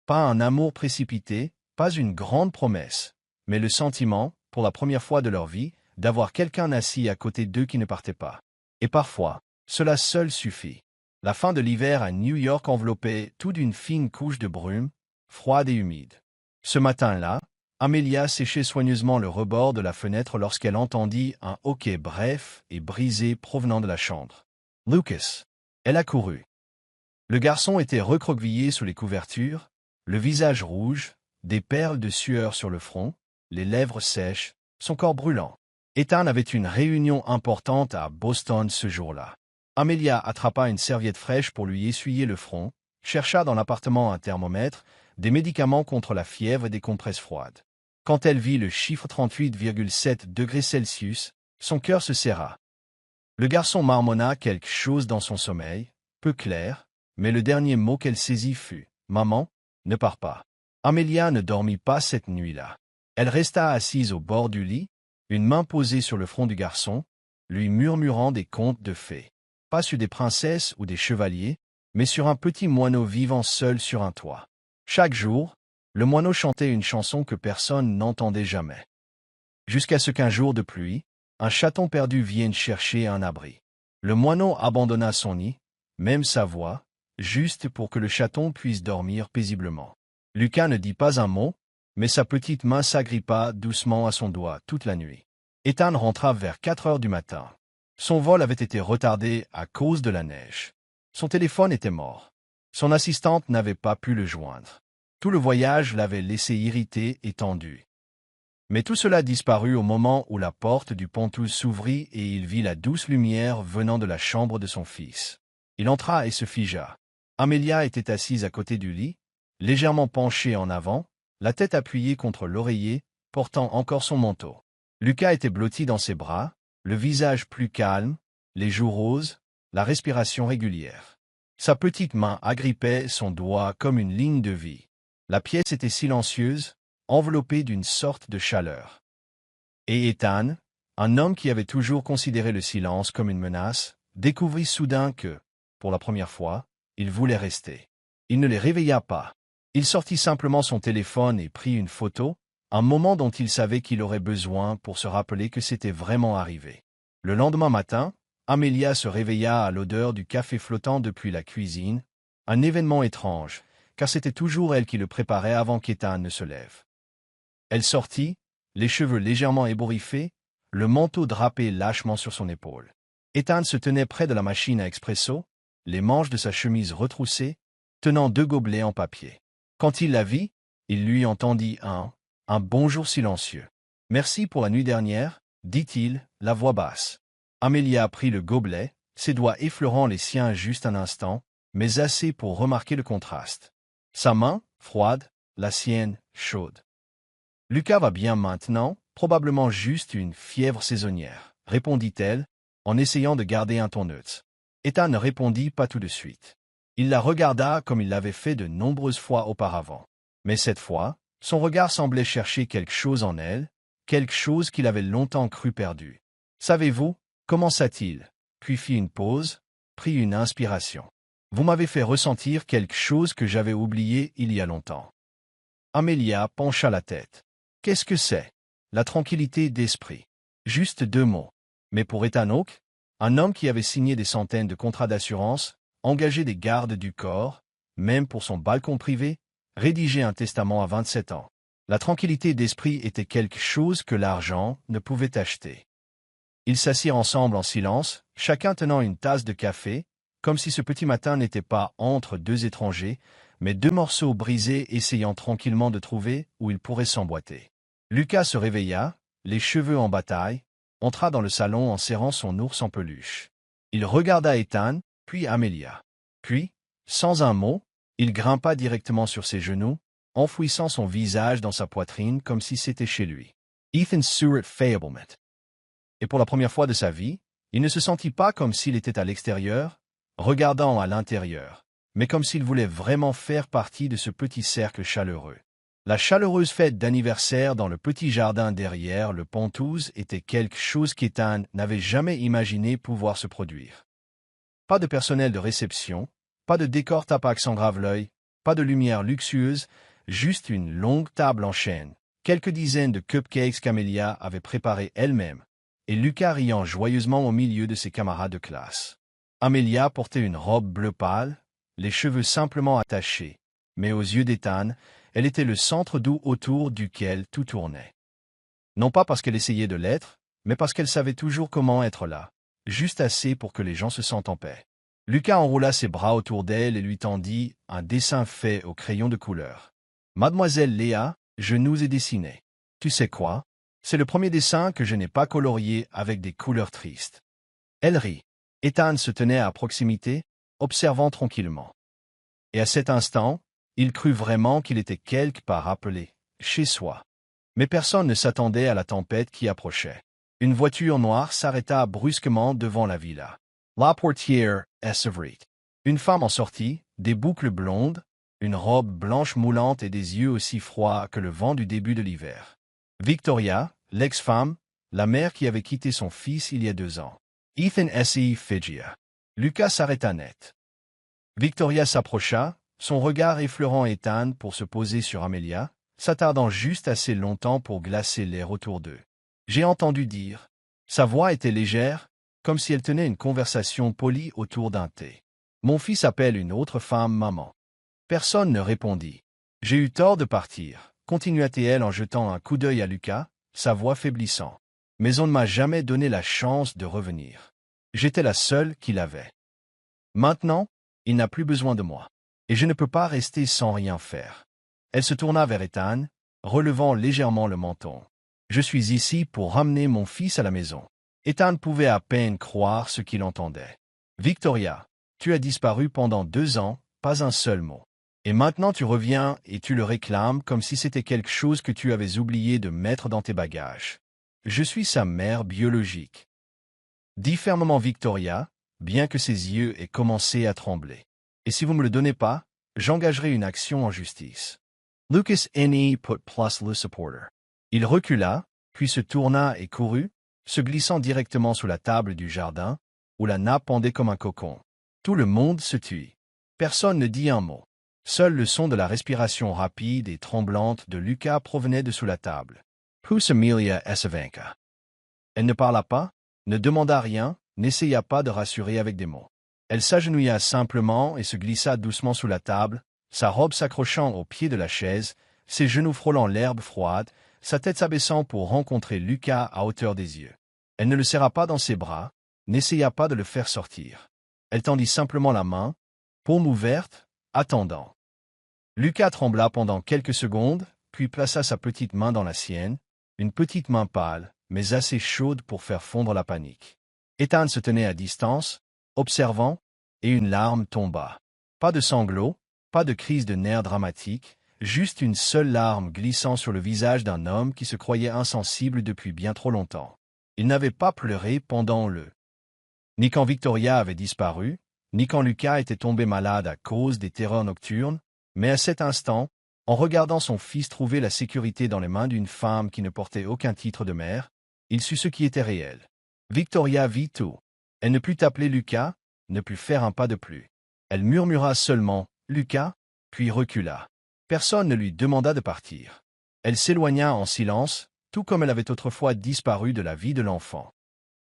Pas un amour précipité, pas une grande promesse, mais le sentiment, pour la première fois de leur vie, d'avoir quelqu'un assis à côté d'eux qui ne partait pas. Et parfois, cela seul suffit. La fin de l'hiver à New York enveloppait tout d'une fine couche de brume, froide et humide. Ce matin-là, Amelia séchait soigneusement le rebord de la fenêtre lorsqu'elle entendit un hoquet bref et brisé provenant de la chambre. Lucas. Elle accourut. Le garçon était recroquevillé sous les couvertures, le visage rouge, des perles de sueur sur le front, les lèvres sèches, son corps brûlant. Ethan avait une réunion importante à Boston ce jour-là. Amelia attrapa une serviette fraîche pour lui essuyer le front, chercha dans l'appartement un thermomètre, des médicaments contre la fièvre et des compresses froides. Quand elle vit le chiffre 38,7 degrés Celsius, son cœur se serra. Le garçon marmonna quelque chose dans son sommeil, peu clair, mais le dernier mot qu'elle saisit fut « Maman, ne pars pas ». Amelia ne dormit pas cette nuit-là. Elle resta assise au bord du lit, une main posée sur le front du garçon, lui murmurant des contes de fées. Pas sur des princesses ou des chevaliers, mais sur un petit moineau vivant seul sur un toit. Chaque jour, le moineau chantait une chanson que personne n'entendait jamais. Jusqu'à ce qu'un jour de pluie, un chaton perdu vienne chercher un abri. Le moineau abandonna son nid, même sa voix, juste pour que le chaton puisse dormir paisiblement. Lucas ne dit pas un mot, mais sa petite main s'agrippa doucement à son doigt toute la nuit. Ethan rentra vers 4 heures du matin. Son vol avait été retardé à cause de la neige. Son téléphone était mort. Son assistante n'avait pas pu le joindre. Tout le voyage l'avait laissé irrité et tendu. Mais tout cela disparut au moment où la porte du pontouse s'ouvrit et il vit la douce lumière venant de la chambre de son fils. Il entra et se figea. Amelia était assise à côté du lit, légèrement penchée en avant, la tête appuyée contre l'oreiller, portant encore son manteau. Lucas était blotti dans ses bras, le visage plus calme, les joues roses, la respiration régulière. Sa petite main agrippait son doigt comme une ligne de vie. La pièce était silencieuse, enveloppé d'une sorte de chaleur. Et Ethan, un homme qui avait toujours considéré le silence comme une menace, découvrit soudain que, pour la première fois, il voulait rester. Il ne les réveilla pas. Il sortit simplement son téléphone et prit une photo, un moment dont il savait qu'il aurait besoin pour se rappeler que c'était vraiment arrivé. Le lendemain matin, Amelia se réveilla à l'odeur du café flottant depuis la cuisine, un événement étrange, car c'était toujours elle qui le préparait avant qu'Ethan ne se lève. Elle sortit, les cheveux légèrement ébouriffés, le manteau drapé lâchement sur son épaule. Ethan se tenait près de la machine à expresso, les manches de sa chemise retroussées, tenant 2 gobelets en papier. Quand il la vit, il lui entendit un bonjour silencieux. « Merci pour la nuit dernière », dit-il, la voix basse. Amelia prit le gobelet, ses doigts effleurant les siens juste un instant, mais assez pour remarquer le contraste. Sa main, froide, la sienne, chaude. « Lucas va bien maintenant, probablement juste une fièvre saisonnière, » répondit-elle, en essayant de garder un ton neutre. Ethan ne répondit pas tout de suite. Il la regarda comme il l'avait fait de nombreuses fois auparavant. Mais cette fois, son regard semblait chercher quelque chose en elle, quelque chose qu'il avait longtemps cru perdu. « Savez-vous » commença-t-il, puis fit une pause, prit une inspiration. « Vous m'avez fait ressentir quelque chose que j'avais oublié il y a longtemps. » Amelia pencha la tête. « Qu'est-ce que c'est ?» La tranquillité d'esprit. Juste 2 mots. Mais pour Ethan Hawke, un homme qui avait signé des centaines de contrats d'assurance, engagé des gardes du corps, même pour son balcon privé, rédigé un testament à 27 ans. La tranquillité d'esprit était quelque chose que l'argent ne pouvait acheter. Ils s'assirent ensemble en silence, chacun tenant une tasse de café, comme si ce petit matin n'était pas entre 2 étrangers, mais 2 morceaux brisés essayant tranquillement de trouver où ils pourraient s'emboîter. Lucas se réveilla, les cheveux en bataille, entra dans le salon en serrant son ours en peluche. Il regarda Ethan, puis Amelia. Puis, sans un mot, il grimpa directement sur ses genoux, enfouissant son visage dans sa poitrine comme si c'était chez lui. Ethan sourit faiblement. Et pour la première fois de sa vie, il ne se sentit pas comme s'il était à l'extérieur, regardant à l'intérieur, mais comme s'il voulait vraiment faire partie de ce petit cercle chaleureux. La chaleureuse fête d'anniversaire dans le petit jardin derrière le pontouse était quelque chose qu'Ethan n'avait jamais imaginé pouvoir se produire. Pas de personnel de réception, pas de décor tapac sans grave-l'œil, pas de lumière luxueuse, juste une longue table en chêne, quelques dizaines de cupcakes qu'Amelia avait préparés elle-même, et Lucas riant joyeusement au milieu de ses camarades de classe. Amelia portait une robe bleu pâle, les cheveux simplement attachés, mais aux yeux d'Ethan, elle était le centre doux autour duquel tout tournait. Non pas parce qu'elle essayait de l'être, mais parce qu'elle savait toujours comment être là, juste assez pour que les gens se sentent en paix. Lucas enroula ses bras autour d'elle et lui tendit un dessin fait au crayon de couleur. Mademoiselle Léa, je nous ai dessiné. Tu sais quoi? C'est le premier dessin que je n'ai pas colorié avec des couleurs tristes. Elle rit. Ethan se tenait à proximité, observant tranquillement. Et à cet instant, il crut vraiment qu'il était quelque part appelé, chez soi. Mais personne ne s'attendait à la tempête qui approchait. Une voiture noire s'arrêta brusquement devant la villa. La portière s'ouvrit. Une femme en sortit, des boucles blondes, une robe blanche moulante et des yeux aussi froids que le vent du début de l'hiver. Victoria, l'ex-femme, la mère qui avait quitté son fils il y a 2 ans. Ethan S.E. Figia. Lucas s'arrêta net. Victoria s'approcha, son regard effleurant Ethan pour se poser sur Amelia, s'attardant juste assez longtemps pour glacer l'air autour d'eux. J'ai entendu dire. Sa voix était légère, comme si elle tenait une conversation polie autour d'un thé. Mon fils appelle une autre femme maman. Personne ne répondit. J'ai eu tort de partir, continua-t-elle en jetant un coup d'œil à Lucas, sa voix faiblissant. Mais on ne m'a jamais donné la chance de revenir. J'étais la seule qu'il avait. Maintenant, il n'a plus besoin de moi. Et je ne peux pas rester sans rien faire. Elle se tourna vers Ethan, relevant légèrement le menton. Je suis ici pour ramener mon fils à la maison. Ethan pouvait à peine croire ce qu'il entendait. Victoria, tu as disparu pendant 2 ans, pas un seul mot. Et maintenant tu reviens et tu le réclames comme si c'était quelque chose que tu avais oublié de mettre dans tes bagages. Je suis sa mère biologique. Dit fermement Victoria, bien que ses yeux aient commencé à trembler. Et si vous ne me le donnez pas, j'engagerai une action en justice. Lucas N.E. put plus le supporter. Il recula, puis se tourna et courut, se glissant directement sous la table du jardin, où la nappe pendait comme un cocon. Tout le monde se tut. Personne ne dit un mot. Seul le son de la respiration rapide et tremblante de Lucas provenait de sous la table. Pus Amelia Esavanka. Elle ne parla pas, ne demanda rien, n'essaya pas de rassurer avec des mots. Elle s'agenouilla simplement et se glissa doucement sous la table, sa robe s'accrochant au pied de la chaise, ses genoux frôlant l'herbe froide, sa tête s'abaissant pour rencontrer Lucas à hauteur des yeux. Elle ne le serra pas dans ses bras, n'essaya pas de le faire sortir. Elle tendit simplement la main, paume ouverte, attendant. Lucas trembla pendant quelques secondes, puis plaça sa petite main dans la sienne, une petite main pâle, mais assez chaude pour faire fondre la panique. Ethan se tenait à distance, observant, et une larme tomba. Pas de sanglots, pas de crise de nerfs dramatique, juste une seule larme glissant sur le visage d'un homme qui se croyait insensible depuis bien trop longtemps. Il n'avait pas pleuré pendant ni quand Victoria avait disparu, ni quand Lucas était tombé malade à cause des terreurs nocturnes, mais à cet instant, en regardant son fils trouver la sécurité dans les mains d'une femme qui ne portait aucun titre de mère, il sut ce qui était réel. Victoria vit tout. Elle ne put appeler Lucas, ne put faire un pas de plus. Elle murmura seulement « Lucas », puis recula. Personne ne lui demanda de partir. Elle s'éloigna en silence, tout comme elle avait autrefois disparu de la vie de l'enfant.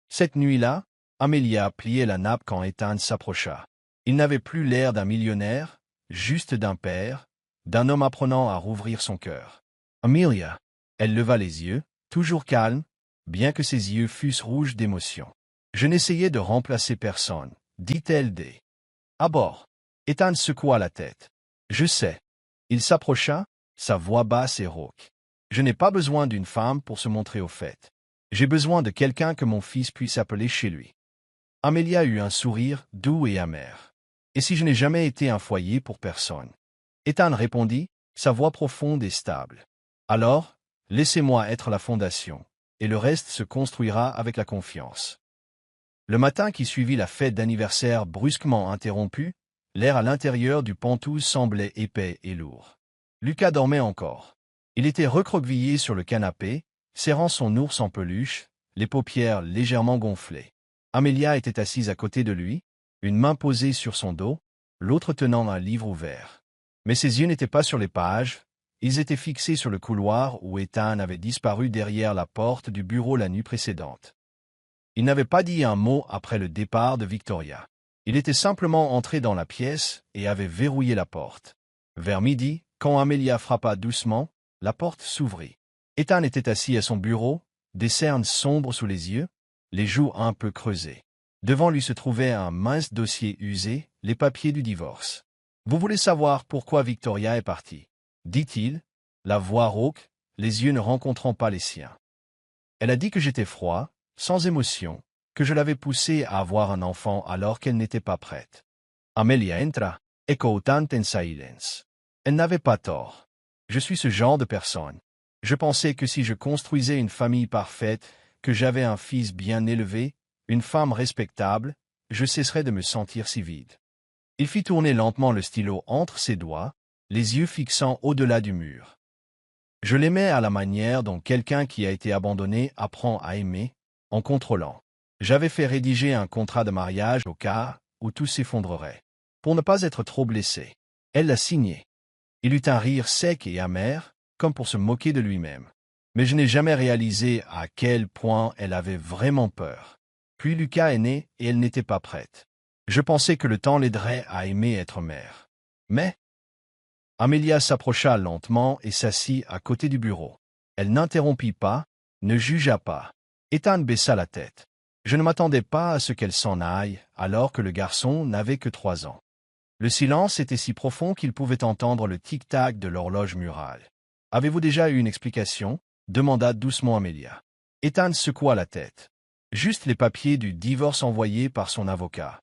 Cette nuit-là, Amelia pliait la nappe quand Ethan s'approcha. Il n'avait plus l'air d'un millionnaire, juste d'un père, d'un homme apprenant à rouvrir son cœur. Amelia. Elle leva les yeux, toujours calme, bien que ses yeux fussent rouges d'émotion. Je n'essayais de remplacer personne, dit-elle dès. À bord. Ethan secoua la tête. Je sais. Il s'approcha, sa voix basse et rauque. Je n'ai pas besoin d'une femme pour se montrer au fait. J'ai besoin de quelqu'un que mon fils puisse appeler chez lui. Amelia eut un sourire doux et amer. Et si je n'ai jamais été un foyer pour personne? Ethan répondit, sa voix profonde et stable. Alors, laissez-moi être la fondation, et le reste se construira avec la confiance. Le matin qui suivit la fête d'anniversaire brusquement interrompue, l'air à l'intérieur du Penthouse semblait épais et lourd. Lucas dormait encore. Il était recroquevillé sur le canapé, serrant son ours en peluche, les paupières légèrement gonflées. Amelia était assise à côté de lui, une main posée sur son dos, l'autre tenant un livre ouvert. Mais ses yeux n'étaient pas sur les pages, ils étaient fixés sur le couloir où Ethan avait disparu derrière la porte du bureau la nuit précédente. Il n'avait pas dit un mot après le départ de Victoria. Il était simplement entré dans la pièce et avait verrouillé la porte. Vers midi, quand Amelia frappa doucement, la porte s'ouvrit. Ethan était assis à son bureau, des cernes sombres sous les yeux, les joues un peu creusées. Devant lui se trouvait un mince dossier usé, les papiers du divorce. « Vous voulez savoir pourquoi Victoria est partie ?» dit-il, la voix rauque, les yeux ne rencontrant pas les siens. Elle a dit que j'étais froid, sans émotion, que je l'avais poussée à avoir un enfant alors qu'elle n'était pas prête. Amelia entra, écoutant en silence. Elle n'avait pas tort. Je suis ce genre de personne. Je pensais que si je construisais une famille parfaite, que j'avais un fils bien élevé, une femme respectable, je cesserais de me sentir si vide. Il fit tourner lentement le stylo entre ses doigts, les yeux fixant au-delà du mur. Je l'aimais à la manière dont quelqu'un qui a été abandonné apprend à aimer, en contrôlant. J'avais fait rédiger un contrat de mariage au cas où tout s'effondrerait. Pour ne pas être trop blessé. Elle l'a signé. Il eut un rire sec et amer, comme pour se moquer de lui-même. Mais je n'ai jamais réalisé à quel point elle avait vraiment peur. Puis Lucas est né et elle n'était pas prête. Je pensais que le temps l'aiderait à aimer être mère. Mais Amelia s'approcha lentement et s'assit à côté du bureau. Elle n'interrompit pas, ne jugea pas. Ethan baissa la tête. Je ne m'attendais pas à ce qu'elle s'en aille, alors que le garçon n'avait que 3 ans. Le silence était si profond qu'il pouvait entendre le tic-tac de l'horloge murale. « Avez-vous déjà eu une explication ?» demanda doucement Amelia. Ethan secoua la tête. « Juste les papiers du divorce envoyés par son avocat.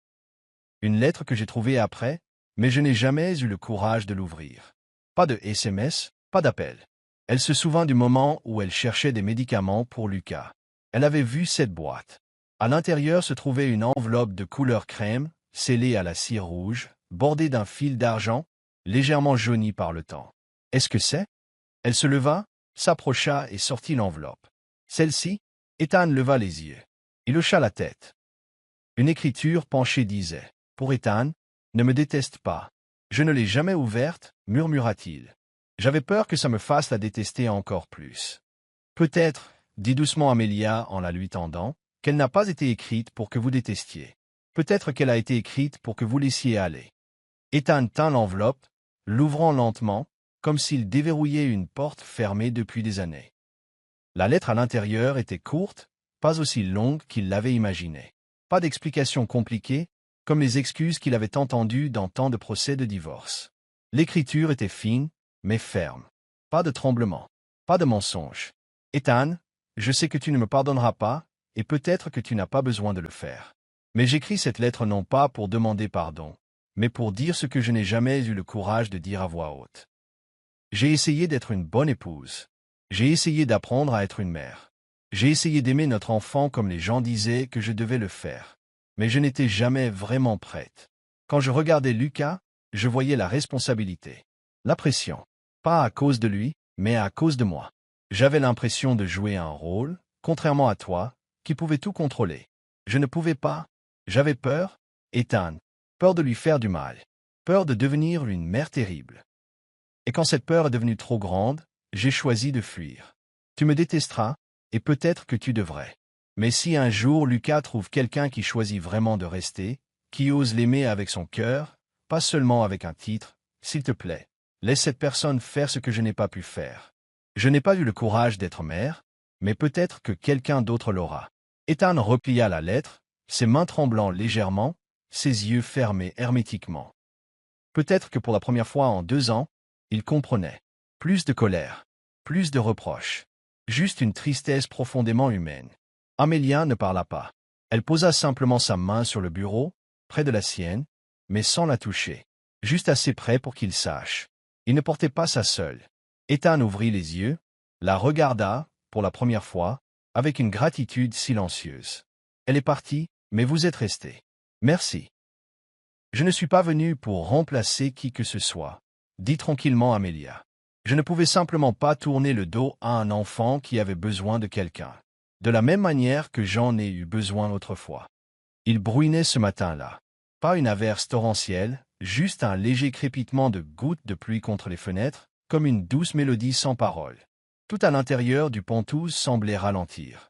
Une lettre que j'ai trouvée après, mais je n'ai jamais eu le courage de l'ouvrir. Pas de SMS, pas d'appel. » Elle se souvint du moment où elle cherchait des médicaments pour Lucas. Elle avait vu cette boîte. À l'intérieur se trouvait une enveloppe de couleur crème, scellée à la cire rouge, bordée d'un fil d'argent, légèrement jauni par le temps. « Est-ce que c'est ?» Elle se leva, s'approcha et sortit l'enveloppe. « Celle-ci ?» Ethan leva les yeux. Il hocha la tête. Une écriture penchée disait « Pour Ethan, ne me déteste pas. Je ne l'ai jamais ouverte, murmura-t-il. J'avais peur que ça me fasse la détester encore plus. Peut-être, dit doucement Amelia en la lui tendant, qu'elle n'a pas été écrite pour que vous détestiez. Peut-être qu'elle a été écrite pour que vous laissiez aller. » Ethan tint l'enveloppe, l'ouvrant lentement, comme s'il déverrouillait une porte fermée depuis des années. La lettre à l'intérieur était courte, pas aussi longue qu'il l'avait imaginé. Pas d'explication compliquée, comme les excuses qu'il avait entendues dans tant de procès de divorce. L'écriture était fine, mais ferme. Pas de tremblement, pas de mensonge. « Ethan, je sais que tu ne me pardonneras pas, et peut-être que tu n'as pas besoin de le faire. Mais j'écris cette lettre non pas pour demander pardon, mais pour dire ce que je n'ai jamais eu le courage de dire à voix haute. J'ai essayé d'être une bonne épouse. J'ai essayé d'apprendre à être une mère. J'ai essayé d'aimer notre enfant comme les gens disaient que je devais le faire. Mais je n'étais jamais vraiment prête. Quand je regardais Lucas, je voyais la responsabilité. La pression. Pas à cause de lui, mais à cause de moi. J'avais l'impression de jouer un rôle, contrairement à toi, qui pouvait tout contrôler. Je ne pouvais pas. J'avais peur, Ethan. Peur de lui faire du mal. Peur de devenir une mère terrible. Et quand cette peur est devenue trop grande, j'ai choisi de fuir. Tu me détesteras, et peut-être que tu devrais. Mais si un jour Lucas trouve quelqu'un qui choisit vraiment de rester, qui ose l'aimer avec son cœur, pas seulement avec un titre, s'il te plaît, laisse cette personne faire ce que je n'ai pas pu faire. Je n'ai pas eu le courage d'être mère, mais peut-être que quelqu'un d'autre l'aura. Ethan replia la lettre, ses mains tremblant légèrement, ses yeux fermés hermétiquement. Peut-être que pour la première fois en 2 ans, il comprenait. Plus de colère, plus de reproches, juste une tristesse profondément humaine. Amelia ne parla pas. Elle posa simplement sa main sur le bureau, près de la sienne, mais sans la toucher, juste assez près pour qu'il sache. Il ne portait pas ça seul. Ethan ouvrit les yeux, la regarda, pour la première fois, avec une gratitude silencieuse. Elle est partie, mais vous êtes resté. Merci. Je ne suis pas venu pour remplacer qui que ce soit, dit tranquillement Amelia. Je ne pouvais simplement pas tourner le dos à un enfant qui avait besoin de quelqu'un, de la même manière que j'en ai eu besoin autrefois. Il bruinait ce matin-là. Pas une averse torrentielle, juste un léger crépitement de gouttes de pluie contre les fenêtres, comme une douce mélodie sans parole. Tout à l'intérieur du Pontouse semblait ralentir.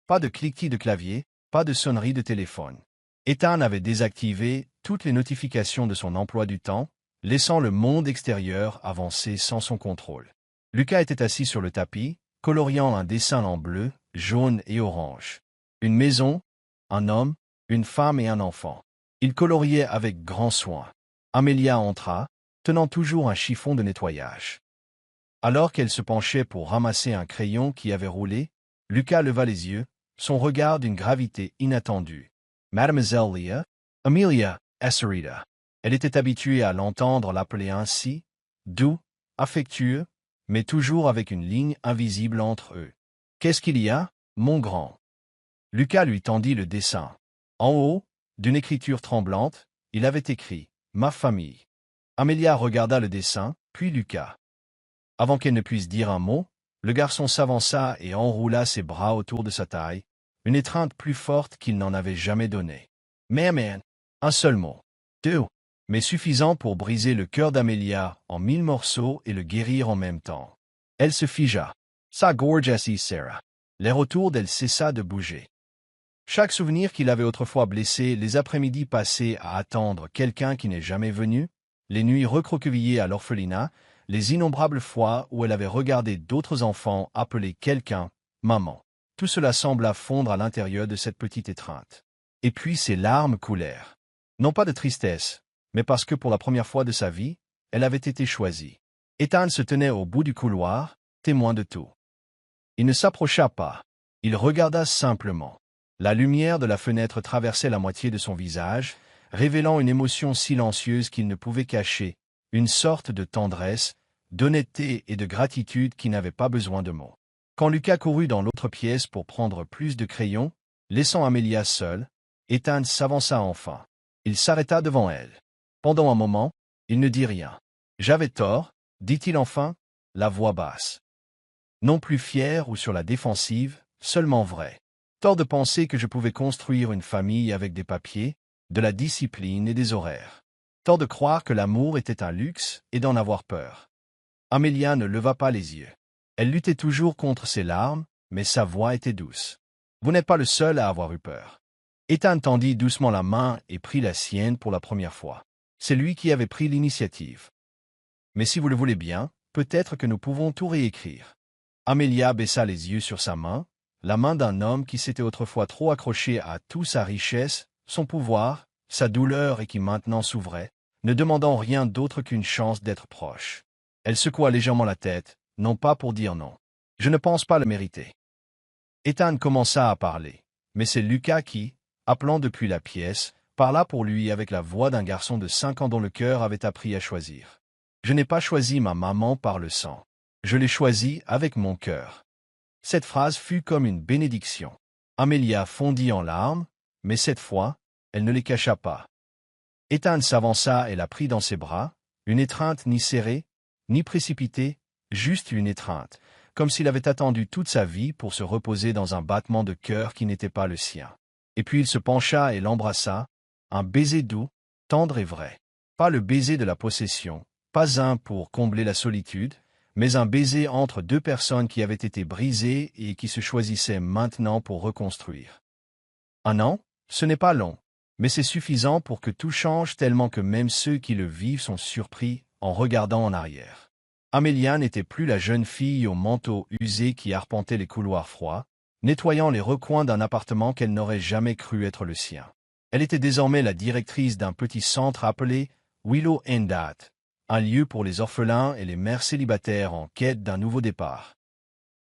Pas de cliquetis de clavier, pas de sonnerie de téléphone. Ethan avait désactivé toutes les notifications de son emploi du temps, laissant le monde extérieur avancer sans son contrôle. Lucas était assis sur le tapis, coloriant un dessin en bleu, jaune et orange. Une maison, un homme, une femme et un enfant. Il coloriait avec grand soin. Amelia entra, tenant toujours un chiffon de nettoyage. Alors qu'elle se penchait pour ramasser un crayon qui avait roulé, Lucas leva les yeux, son regard d'une gravité inattendue. Mademoiselle Leah, Amelia, Esserita. Elle était habituée à l'entendre l'appeler ainsi, doux, affectueux, mais toujours avec une ligne invisible entre eux. « Qu'est-ce qu'il y a, mon grand ?» Lucas lui tendit le dessin. En haut, d'une écriture tremblante, il avait écrit « Ma famille ». Amelia regarda le dessin, puis Lucas. Avant qu'elle ne puisse dire un mot, le garçon s'avança et enroula ses bras autour de sa taille, une étreinte plus forte qu'il n'en avait jamais donnée. Mais man, un seul mot. Deux, mais suffisant pour briser le cœur d'Amelia en 1000 morceaux et le guérir en même temps. Elle se figea. Sa gorge assis serra. L'air autour d'elle cessa de bouger. Chaque souvenir qu'il avait autrefois blessé, les après-midi passés à attendre quelqu'un qui n'est jamais venu, les nuits recroquevillées à l'orphelinat, les innombrables fois où elle avait regardé d'autres enfants appeler quelqu'un « maman ». Tout cela sembla fondre à l'intérieur de cette petite étreinte. Et puis ses larmes coulèrent. Non pas de tristesse, mais parce que pour la première fois de sa vie, elle avait été choisie. Ethan se tenait au bout du couloir, témoin de tout. Il ne s'approcha pas. Il regarda simplement. La lumière de la fenêtre traversait la moitié de son visage, révélant une émotion silencieuse qu'il ne pouvait cacher, une sorte de tendresse, d'honnêteté et de gratitude qui n'avait pas besoin de mots. Quand Lucas courut dans l'autre pièce pour prendre plus de crayons, laissant Amelia seule, Ethan s'avança enfin. Il s'arrêta devant elle. Pendant un moment, il ne dit rien. « J'avais tort, » dit-il enfin, la voix basse. Non plus fier ou sur la défensive, seulement vrai. Tort de penser que je pouvais construire une famille avec des papiers, de la discipline et des horaires. Tort de croire que l'amour était un luxe et d'en avoir peur. Amelia ne leva pas les yeux. Elle luttait toujours contre ses larmes, mais sa voix était douce. Vous n'êtes pas le seul à avoir eu peur. Ethan tendit doucement la main et prit la sienne pour la première fois. C'est lui qui avait pris l'initiative. Mais si vous le voulez bien, peut-être que nous pouvons tout réécrire. Amelia baissa les yeux sur sa main, la main d'un homme qui s'était autrefois trop accroché à toute sa richesse, son pouvoir, sa douleur et qui maintenant s'ouvrait, ne demandant rien d'autre qu'une chance d'être proche. Elle secoua légèrement la tête, non pas pour dire non. Je ne pense pas le mériter. Ethan commença à parler, mais c'est Lucas qui, appelant depuis la pièce, parla pour lui avec la voix d'un garçon de 5 ans dont le cœur avait appris à choisir. Je n'ai pas choisi ma maman par le sang. Je l'ai choisie avec mon cœur. Cette phrase fut comme une bénédiction. Amelia fondit en larmes, mais cette fois, elle ne les cacha pas. Ethan s'avança et la prit dans ses bras, une étreinte ni serrée, ni précipitée, juste une étreinte, comme s'il avait attendu toute sa vie pour se reposer dans un battement de cœur qui n'était pas le sien. Et puis il se pencha et l'embrassa, un baiser doux, tendre et vrai. Pas le baiser de la possession, pas un pour combler la solitude, mais un baiser entre deux personnes qui avaient été brisées et qui se choisissaient maintenant pour reconstruire. Un an, ce n'est pas long, mais c'est suffisant pour que tout change tellement que même ceux qui le vivent sont surpris en regardant en arrière. Amelia n'était plus la jeune fille au manteau usé qui arpentait les couloirs froids, nettoyant les recoins d'un appartement qu'elle n'aurait jamais cru être le sien. Elle était désormais la directrice d'un petit centre appelé Willow Endat, un lieu pour les orphelins et les mères célibataires en quête d'un nouveau départ.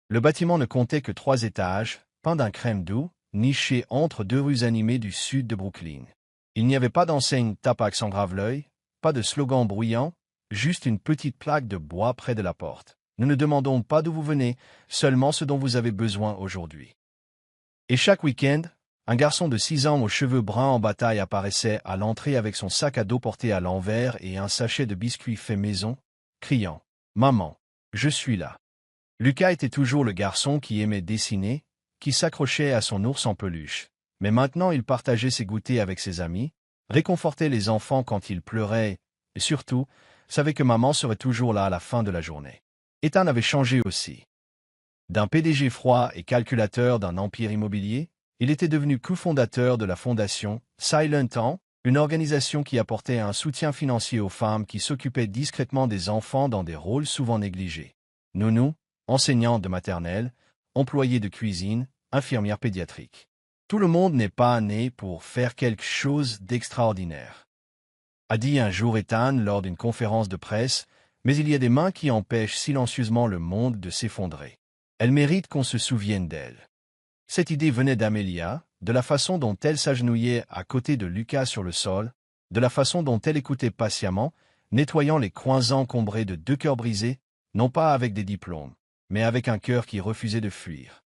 Le bâtiment ne comptait que 3 étages, peint d'un crème doux, niché entre 2 rues animées du sud de Brooklyn. Il n'y avait pas d'enseigne Tapax en grave-l'œil, pas de slogan bruyant, juste une petite plaque de bois près de la porte. Nous ne demandons pas d'où vous venez, seulement ce dont vous avez besoin aujourd'hui. Et chaque week-end, un garçon de 6 ans aux cheveux bruns en bataille apparaissait à l'entrée avec son sac à dos porté à l'envers et un sachet de biscuits fait maison, criant « Maman, je suis là ». Lucas était toujours le garçon qui aimait dessiner, qui s'accrochait à son ours en peluche. Mais maintenant il partageait ses goûters avec ses amis, réconfortait les enfants quand ils pleuraient, et surtout, savait que maman serait toujours là à la fin de la journée. Ethan avait changé aussi. D'un PDG froid et calculateur d'un empire immobilier, il était devenu cofondateur de la fondation Silent Temps, une organisation qui apportait un soutien financier aux femmes qui s'occupaient discrètement des enfants dans des rôles souvent négligés. Nounous, enseignantes de maternelle, employés de cuisine, infirmières pédiatriques. Tout le monde n'est pas né pour faire quelque chose d'extraordinaire, a dit un jour Ethan lors d'une conférence de presse, mais il y a des mains qui empêchent silencieusement le monde de s'effondrer. Elle mérite qu'on se souvienne d'elle. Cette idée venait d'Amelia, de la façon dont elle s'agenouillait à côté de Lucas sur le sol, de la façon dont elle écoutait patiemment, nettoyant les coins encombrés de deux cœurs brisés, non pas avec des diplômes, mais avec un cœur qui refusait de fuir.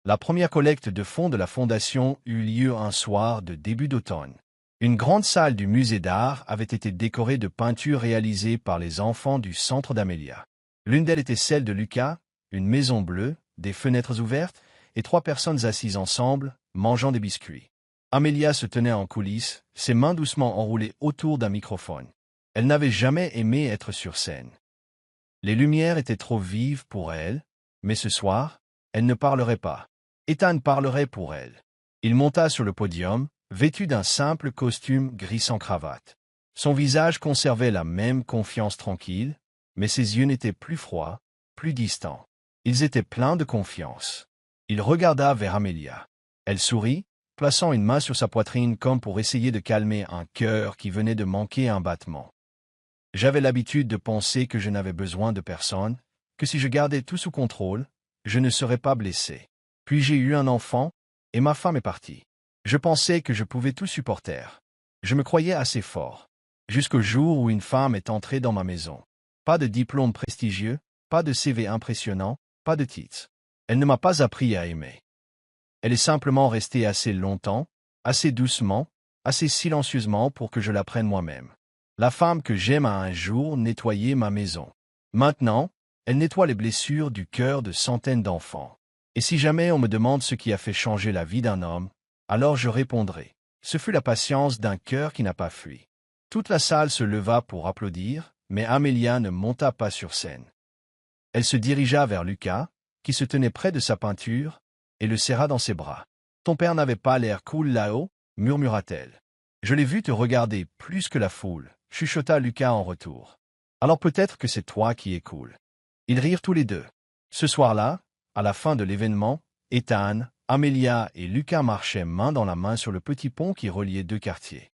La première collecte de fonds de la fondation eut lieu un soir de début d'automne. Une grande salle du musée d'art avait été décorée de peintures réalisées par les enfants du centre d'Amelia. L'une d'elles était celle de Lucas, une maison bleue, des fenêtres ouvertes, et 3 personnes assises ensemble, mangeant des biscuits. Amelia se tenait en coulisses, ses mains doucement enroulées autour d'un microphone. Elle n'avait jamais aimé être sur scène. Les lumières étaient trop vives pour elle, mais ce soir, elle ne parlerait pas. Ethan parlerait pour elle. Il monta sur le podium, vêtu d'un simple costume gris sans cravate. Son visage conservait la même confiance tranquille, mais ses yeux n'étaient plus froids, plus distants. Ils étaient pleins de confiance. Il regarda vers Amelia. Elle sourit, plaçant une main sur sa poitrine comme pour essayer de calmer un cœur qui venait de manquer un battement. J'avais l'habitude de penser que je n'avais besoin de personne, que si je gardais tout sous contrôle, je ne serais pas blessé. Puis j'ai eu un enfant, et ma femme est partie. Je pensais que je pouvais tout supporter. Je me croyais assez fort. Jusqu'au jour où une femme est entrée dans ma maison. Pas de diplôme prestigieux, pas de CV impressionnant, pas de titre. Elle ne m'a pas appris à aimer. Elle est simplement restée assez longtemps, assez doucement, assez silencieusement pour que je l'apprenne moi-même. La femme que j'aime a un jour nettoyé ma maison. Maintenant, elle nettoie les blessures du cœur de centaines d'enfants. Et si jamais on me demande ce qui a fait changer la vie d'un homme, alors je répondrai. Ce fut la patience d'un cœur qui n'a pas fui. Toute la salle se leva pour applaudir, mais Amelia ne monta pas sur scène. Elle se dirigea vers Lucas, qui se tenait près de sa peinture, et le serra dans ses bras. « Ton père n'avait pas l'air cool là-haut » murmura-t-elle. « Je l'ai vu te regarder plus que la foule » chuchota Lucas en retour. « Alors peut-être que c'est toi qui es cool. » Ils rirent tous les deux. Ce soir-là, à la fin de l'événement, Ethan, Amelia et Lucas marchaient main dans la main sur le petit pont qui reliait 2 quartiers.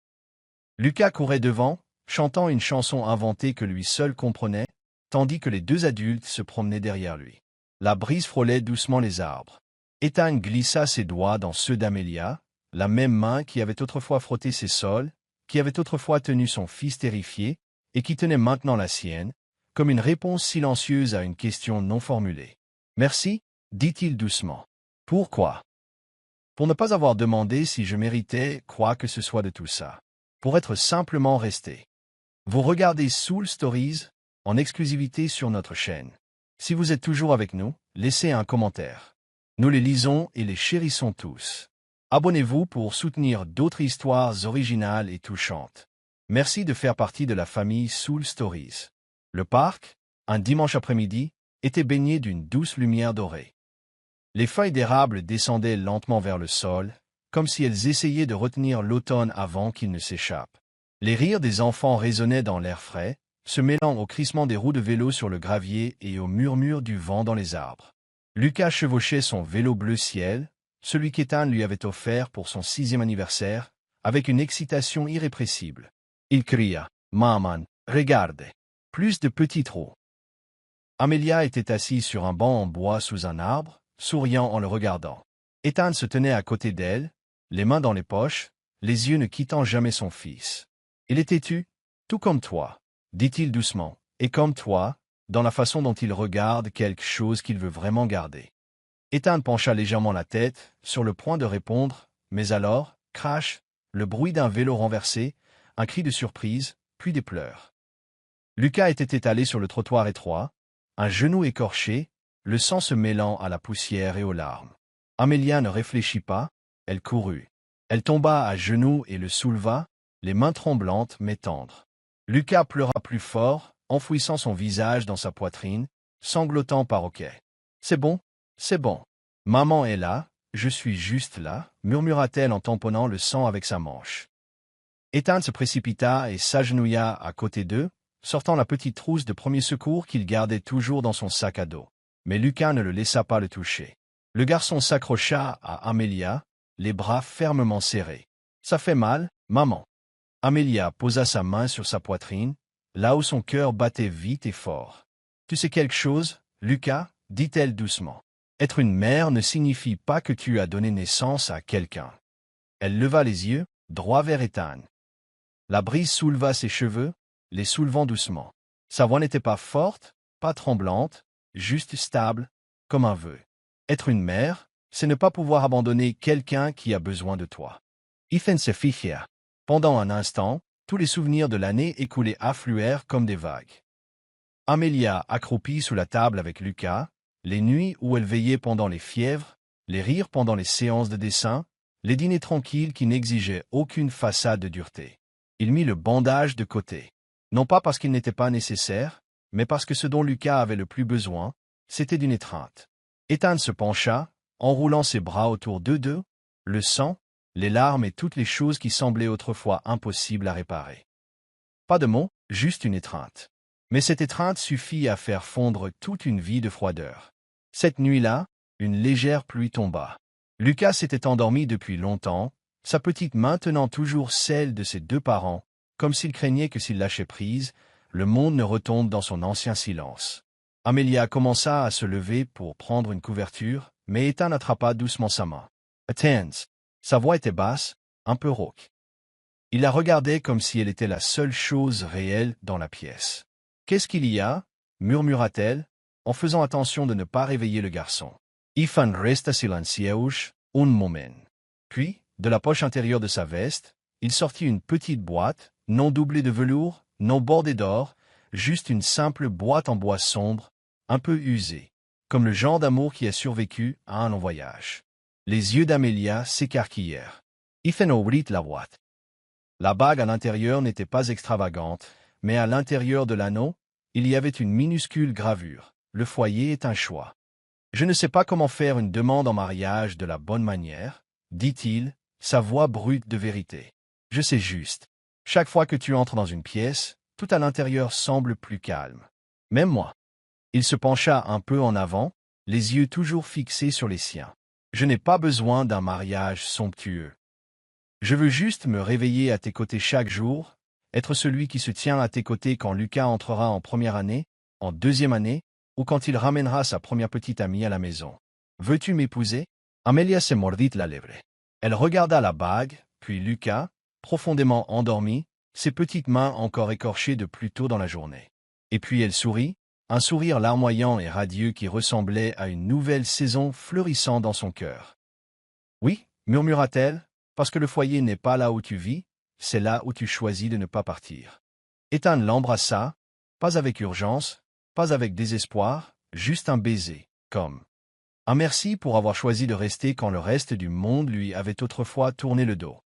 Lucas courait devant, chantant une chanson inventée que lui seul comprenait, tandis que les 2 adultes se promenaient derrière lui. La brise frôlait doucement les arbres. Ethan glissa ses doigts dans ceux d'Amelia, la même main qui avait autrefois frotté ses sols, qui avait autrefois tenu son fils terrifié, et qui tenait maintenant la sienne, comme une réponse silencieuse à une question non formulée. « Merci » dit-il doucement. « Pourquoi » ? Pour ne pas avoir demandé si je méritais quoi que ce soit de tout ça. Pour être simplement resté. Vous regardez Soul Stories en exclusivité sur notre chaîne. Si vous êtes toujours avec nous, laissez un commentaire. Nous les lisons et les chérissons tous. Abonnez-vous pour soutenir d'autres histoires originales et touchantes. Merci de faire partie de la famille Soul Stories. Le parc, un dimanche après-midi, était baigné d'une douce lumière dorée. Les feuilles d'érable descendaient lentement vers le sol, comme si elles essayaient de retenir l'automne avant qu'il ne s'échappe. Les rires des enfants résonnaient dans l'air frais, se mêlant au crissement des roues de vélo sur le gravier et au murmure du vent dans les arbres. Lucas chevauchait son vélo bleu ciel, celui qu'Ethan lui avait offert pour son 6e anniversaire, avec une excitation irrépressible. Il cria « Maman, regarde !» Plus de petits trous. Amelia était assise sur un banc en bois sous un arbre, souriant en le regardant. Ethan se tenait à côté d'elle, les mains dans les poches, les yeux ne quittant jamais son fils. « Il est têtu, tout comme toi », dit-il doucement, « et comme toi, dans la façon dont il regarde quelque chose qu'il veut vraiment garder. » Ethan pencha légèrement la tête, sur le point de répondre, mais alors, crash, le bruit d'un vélo renversé, un cri de surprise, puis des pleurs. Lucas était étalé sur le trottoir étroit, un genou écorché, le sang se mêlant à la poussière et aux larmes. Amelia ne réfléchit pas, elle courut. Elle tomba à genoux et le souleva, les mains tremblantes mais tendres. Lucas pleura plus fort, enfouissant son visage dans sa poitrine, sanglotant paroquet. « C'est bon, c'est bon. Maman est là, je suis juste là, murmura-t-elle en tamponnant le sang avec sa manche. Ethan se précipita et s'agenouilla à côté d'eux, sortant la petite trousse de premier secours qu'il gardait toujours dans son sac à dos. Mais Lucas ne le laissa pas le toucher. Le garçon s'accrocha à Amelia, les bras fermement serrés. « Ça fait mal, maman. » Amelia posa sa main sur sa poitrine, là où son cœur battait vite et fort. « Tu sais quelque chose, Lucas ?» dit-elle doucement. « Être une mère ne signifie pas que tu as donné naissance à quelqu'un. » Elle leva les yeux, droit vers Ethan. La brise souleva ses cheveux, les soulevant doucement. Sa voix n'était pas forte, pas tremblante, juste stable, comme un vœu. Être une mère, c'est ne pas pouvoir abandonner quelqu'un qui a besoin de toi. Ethan se figea. Pendant un instant, tous les souvenirs de l'année écoulée affluèrent comme des vagues. Amelia accroupie sous la table avec Lucas, les nuits où elle veillait pendant les fièvres, les rires pendant les séances de dessin, les dîners tranquilles qui n'exigeaient aucune façade de dureté. Il mit le bandage de côté. Non pas parce qu'il n'était pas nécessaire, mais parce que ce dont Lucas avait le plus besoin, c'était d'une étreinte. Ethan se pencha, enroulant ses bras autour d'eux deux, le sang, les larmes et toutes les choses qui semblaient autrefois impossibles à réparer. Pas de mots, juste une étreinte. Mais cette étreinte suffit à faire fondre toute une vie de froideur. Cette nuit-là, une légère pluie tomba. Lucas s'était endormi depuis longtemps, sa petite main tenant toujours celle de ses deux parents, comme s'il craignait que s'il lâchait prise, le monde ne retombe dans son ancien silence. Amelia commença à se lever pour prendre une couverture, mais Ethan attrapa doucement sa main. « Attends !» Sa voix était basse, un peu rauque. Il la regardait comme si elle était la seule chose réelle dans la pièce. « Qu'est-ce qu'il y a ?» murmura-t-elle, en faisant attention de ne pas réveiller le garçon. Ethan resta silencieux un moment. Puis, de la poche intérieure de sa veste, il sortit une petite boîte, non doublée de velours, non bordée d'or, juste une simple boîte en bois sombre, un peu usée, comme le genre d'amour qui a survécu à un long voyage. Les yeux d'Amelia s'écarquillèrent. Ethan ouvrit la boîte. La bague à l'intérieur n'était pas extravagante, mais à l'intérieur de l'anneau, il y avait une minuscule gravure. Le foyer est un choix. Je ne sais pas comment faire une demande en mariage de la bonne manière, dit-il, sa voix brute de vérité. Je sais juste. Chaque fois que tu entres dans une pièce, tout à l'intérieur semble plus calme. Même moi. Il se pencha un peu en avant, les yeux toujours fixés sur les siens. Je n'ai pas besoin d'un mariage somptueux. Je veux juste me réveiller à tes côtés chaque jour, être celui qui se tient à tes côtés quand Lucas entrera en première année, en deuxième année, ou quand il ramènera sa première petite amie à la maison. Veux-tu m'épouser? Amelia se mordit la lèvre. Elle regarda la bague, puis Lucas, profondément endormi, ses petites mains encore écorchées de plus tôt dans la journée. Et puis elle sourit, un sourire larmoyant et radieux qui ressemblait à une nouvelle saison fleurissant dans son cœur. « Oui, murmura-t-elle, parce que le foyer n'est pas là où tu vis, c'est là où tu choisis de ne pas partir. » Ethan l'embrassa, pas avec urgence, pas avec désespoir, juste un baiser, comme un merci pour avoir choisi de rester quand le reste du monde lui avait autrefois tourné le dos.